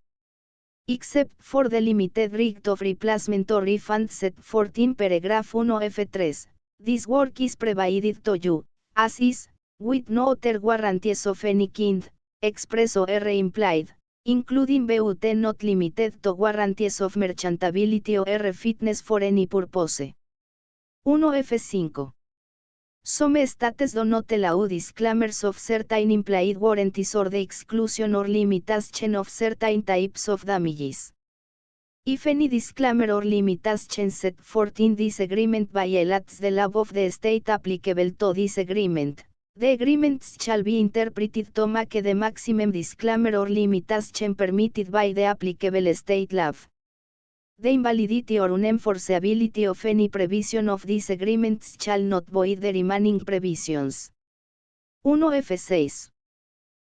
S1: Except for the limited right of replacement or refund set forth in paragraph 1F3, this work is provided to you, as is, with no other warranties of any kind, express or implied, including but not limited to warranties of merchantability or fitness for any purpose. 1F5. Some states do not allow disclaimers of certain implied warranties or the exclusion or limitation of certain types of damages. If any disclaimer or limitation set forth in this agreement violates the law of the state applicable to this agreement, the agreements shall be interpreted to make the maximum disclaimer or limitation permitted by the applicable state law. The invalidity or unenforceability of any provision of these agreements shall not void the remaining provisions. 1F6.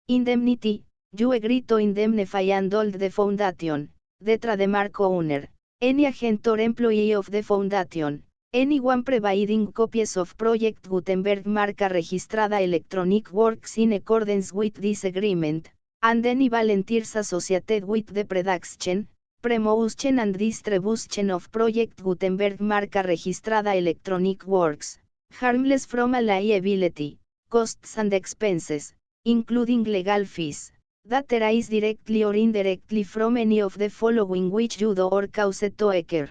S1: Indemnity. You agree to indemnify and hold the foundation, the trademark owner, any agent or employee of the foundation, anyone providing copies of Project Gutenberg marca registrada electronic works in accordance with this agreement, and any volunteers associated with the production, promotion and distribution of Project Gutenberg marca registrada electronic works, harmless from a liability, costs and expenses, including legal fees, that arise directly or indirectly from any of the following which you do or cause to occur.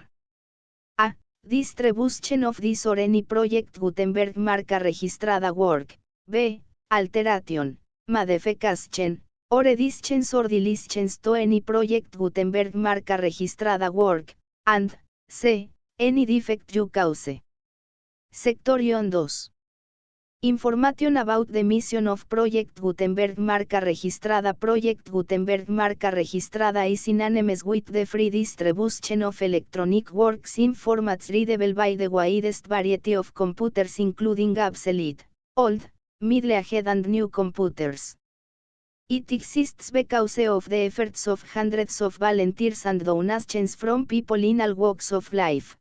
S1: A. Distribution of this or any Project Gutenberg marca registrada work. B. Alteration, modification, or additions or deletions to any Project Gutenberg marca registrada work, and C. Any defect you cause. Section 2. Information about the mission of Project Gutenberg marca registrada. Project Gutenberg marca registrada is synonymous with the free distribution of electronic works in formats readable by the widest variety of computers including obsolete, old, middle-aged and new computers. It exists because of the efforts of hundreds of volunteers and donations from people in all walks of life.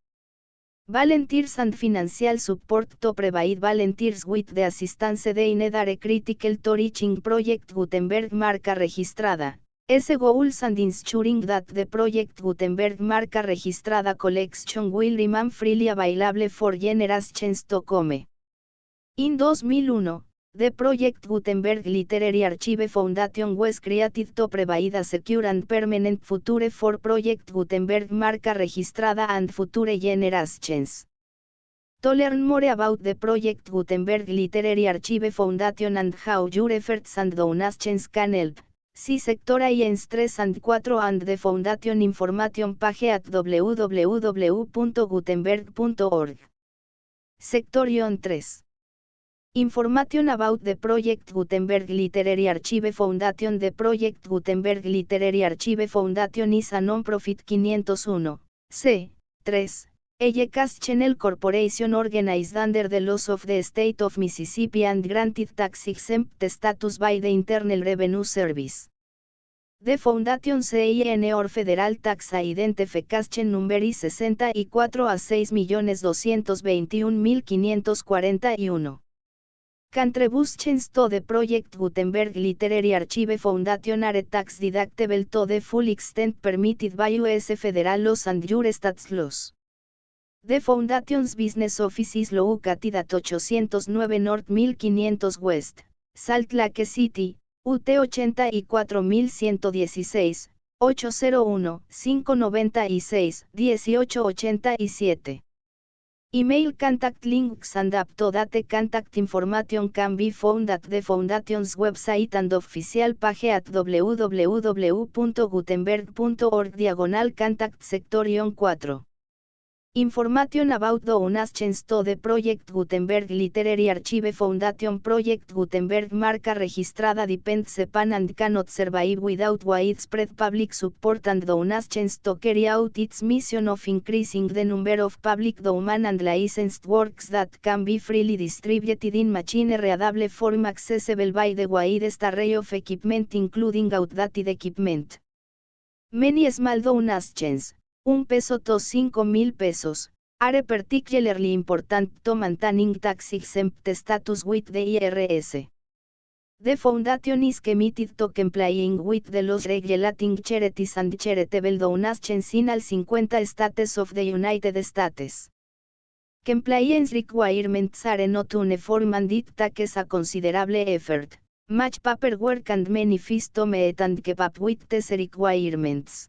S1: Volunteers and financial support to provide volunteers with the assistance they need are critical to reaching Project Gutenberg marca registrada, its goals and ensuring that the Project Gutenberg marca registrada collection will remain freely available for generations to come. In 2001, the Project Gutenberg Literary Archive Foundation was created to provide a secure and permanent future for Project Gutenberg marca registrada and future generations. To learn more about the Project Gutenberg Literary Archive Foundation and how your efforts and donations can help, see Sector I 3 and 4 and the Foundation information page at www.gutenberg.org. Sectorion 3. Information about the Project Gutenberg Literary Archive Foundation. The Project Gutenberg Literary Archive Foundation is a non-profit 501, c. 3. Cash Channel Corporation organized under the laws of the state of Mississippi and granted tax-exempt status by the Internal Revenue Service. The Foundation CIN or Federal Tax Identification Number is 64 a 6.221.541. Contributions to the Project Gutenberg Literary Archive Foundation are tax deductible to the full extent permitted by U.S. federal laws and your state's laws. The Foundation's business office is located at 809 North 1500 West, Salt Lake City, UT 84116, 801-596-1887. Email contact links and up-to-date contact information can be found at the Foundation's website and official page at www.gutenberg.org/contact Sectorion 4. Information about donations to the Project Gutenberg Literary Archive Foundation. Project Gutenberg marca registrada depends upon and cannot survive without widespread public support and donations to carry out its mission of increasing the number of public domain and licensed works that can be freely distributed in machine-readable form accessible by the widest array of equipment including outdated equipment. Many small donations, $1 to $5,000, are particularly important to maintaining tax-exempt status with the IRS. The Foundation is committed to complying with the laws regulating charities and charitable donations in all 50 states of the United States. Compliance requirements are not uniform and it takes a considerable effort, much paperwork and many fees to meet and keep up with these requirements.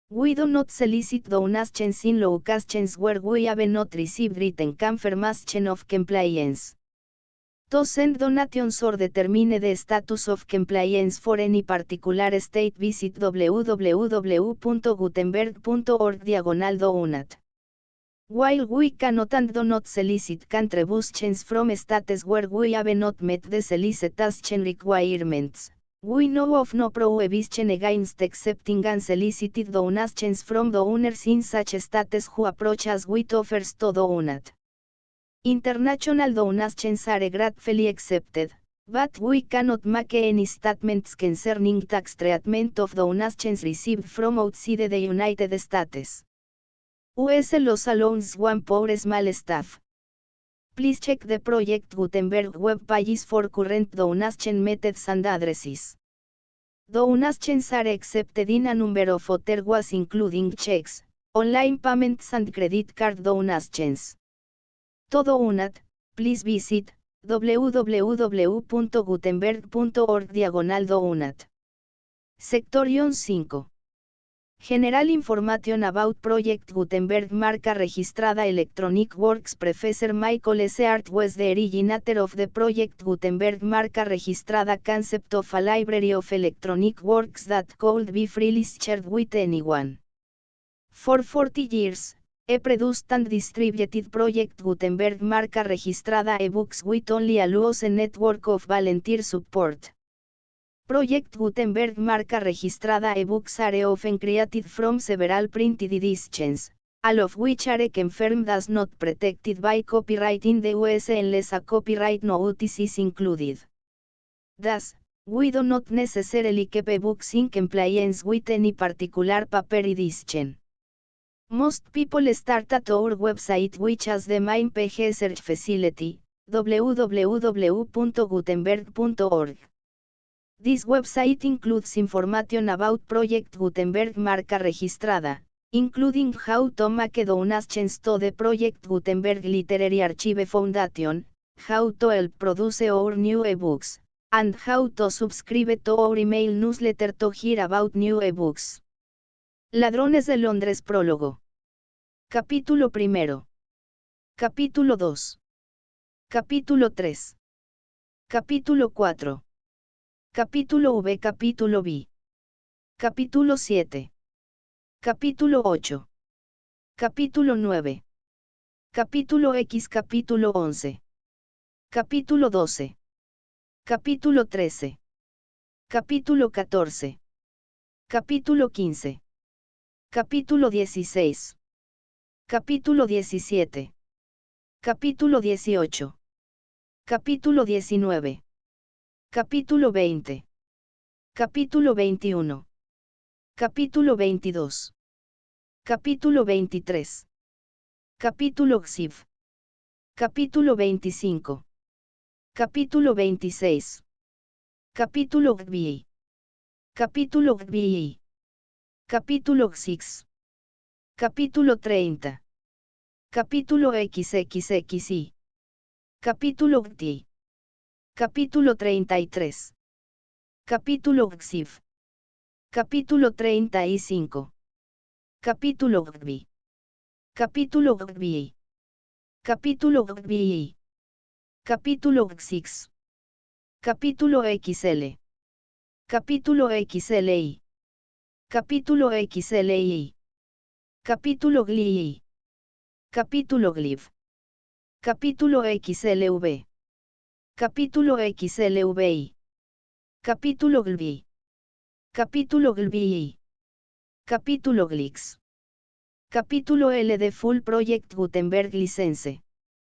S1: We do not solicit donations in locations where we have not received written confirmation of compliance. To send donations or determine the status of compliance for any particular state, visit www.gutenberg.org/donate. While we cannot and do not solicit contributions from states where we have not met the solicitation requirements, we know of no prohibition against accepting unsolicited donations from donors in such states who approach us with offers to donate. International donations are gratefully accepted, but we cannot make any statements concerning tax treatment of donations received from outside the United States. US laws allows one for small staff. Please check the Project Gutenberg web pages for current donation methods and addresses. Donations are accepted in a number of other ways including checks, online payments and credit card donations. To donate, please visit www.gutenberg.org/donate. Sectorion 5. General information about Project Gutenberg marca registrada Electronic Works. Professor Michael S. Hart was the originator of the Project Gutenberg marca registrada concept of a library of electronic works that could be freely shared with anyone. For 40 years, he produced and distributed Project Gutenberg marca registrada ebooks with only a loose network of volunteer support. Project Gutenberg marca registrada ebooks are often created from several printed editions, all of which are confirmed as not protected by copyright in the US unless a copyright notice is included. Thus, we do not necessarily keep ebooks in compliance with any particular paper edition. Most people start at our website, which has the main page search facility, www.gutenberg.org. This website includes information about Project Gutenberg marca registrada, including how to make donations to the Project Gutenberg Literary Archive Foundation, how to help produce our new ebooks, and how to subscribe to our email newsletter to hear about new ebooks. Ladrones de Londres. Prólogo. Capítulo 1. Capítulo 2. Capítulo 3. Capítulo 4. Capítulo V. Capítulo B. Capítulo 7. Capítulo 8. Capítulo 9. Capítulo X. Capítulo 11. Capítulo 12. Capítulo 13. Capítulo 14. Capítulo 15. Capítulo 16. Capítulo 17. Capítulo 18. Capítulo 19. Capítulo 20. Capítulo 21. Capítulo 22. Capítulo 23. Capítulo XIV. Capítulo 25. Capítulo 26. Capítulo XVI. Capítulo XVI. Capítulo XX. Capítulo 30. Capítulo XXXI. Capítulo XT. Capítulo 33. Capítulo XIV. Capítulo 35. Capítulo XVI. Capítulo XVI. Capítulo XVI. Capítulo XX. Capítulo XL. Capítulo XLI. Capítulo XLI. Capítulo GLI. Capítulo GLIV. Capítulo XLV. Capítulo XLVI. Capítulo GLVI. Capítulo GLVI. Capítulo GLIX. Capítulo L de Full Project Gutenberg License.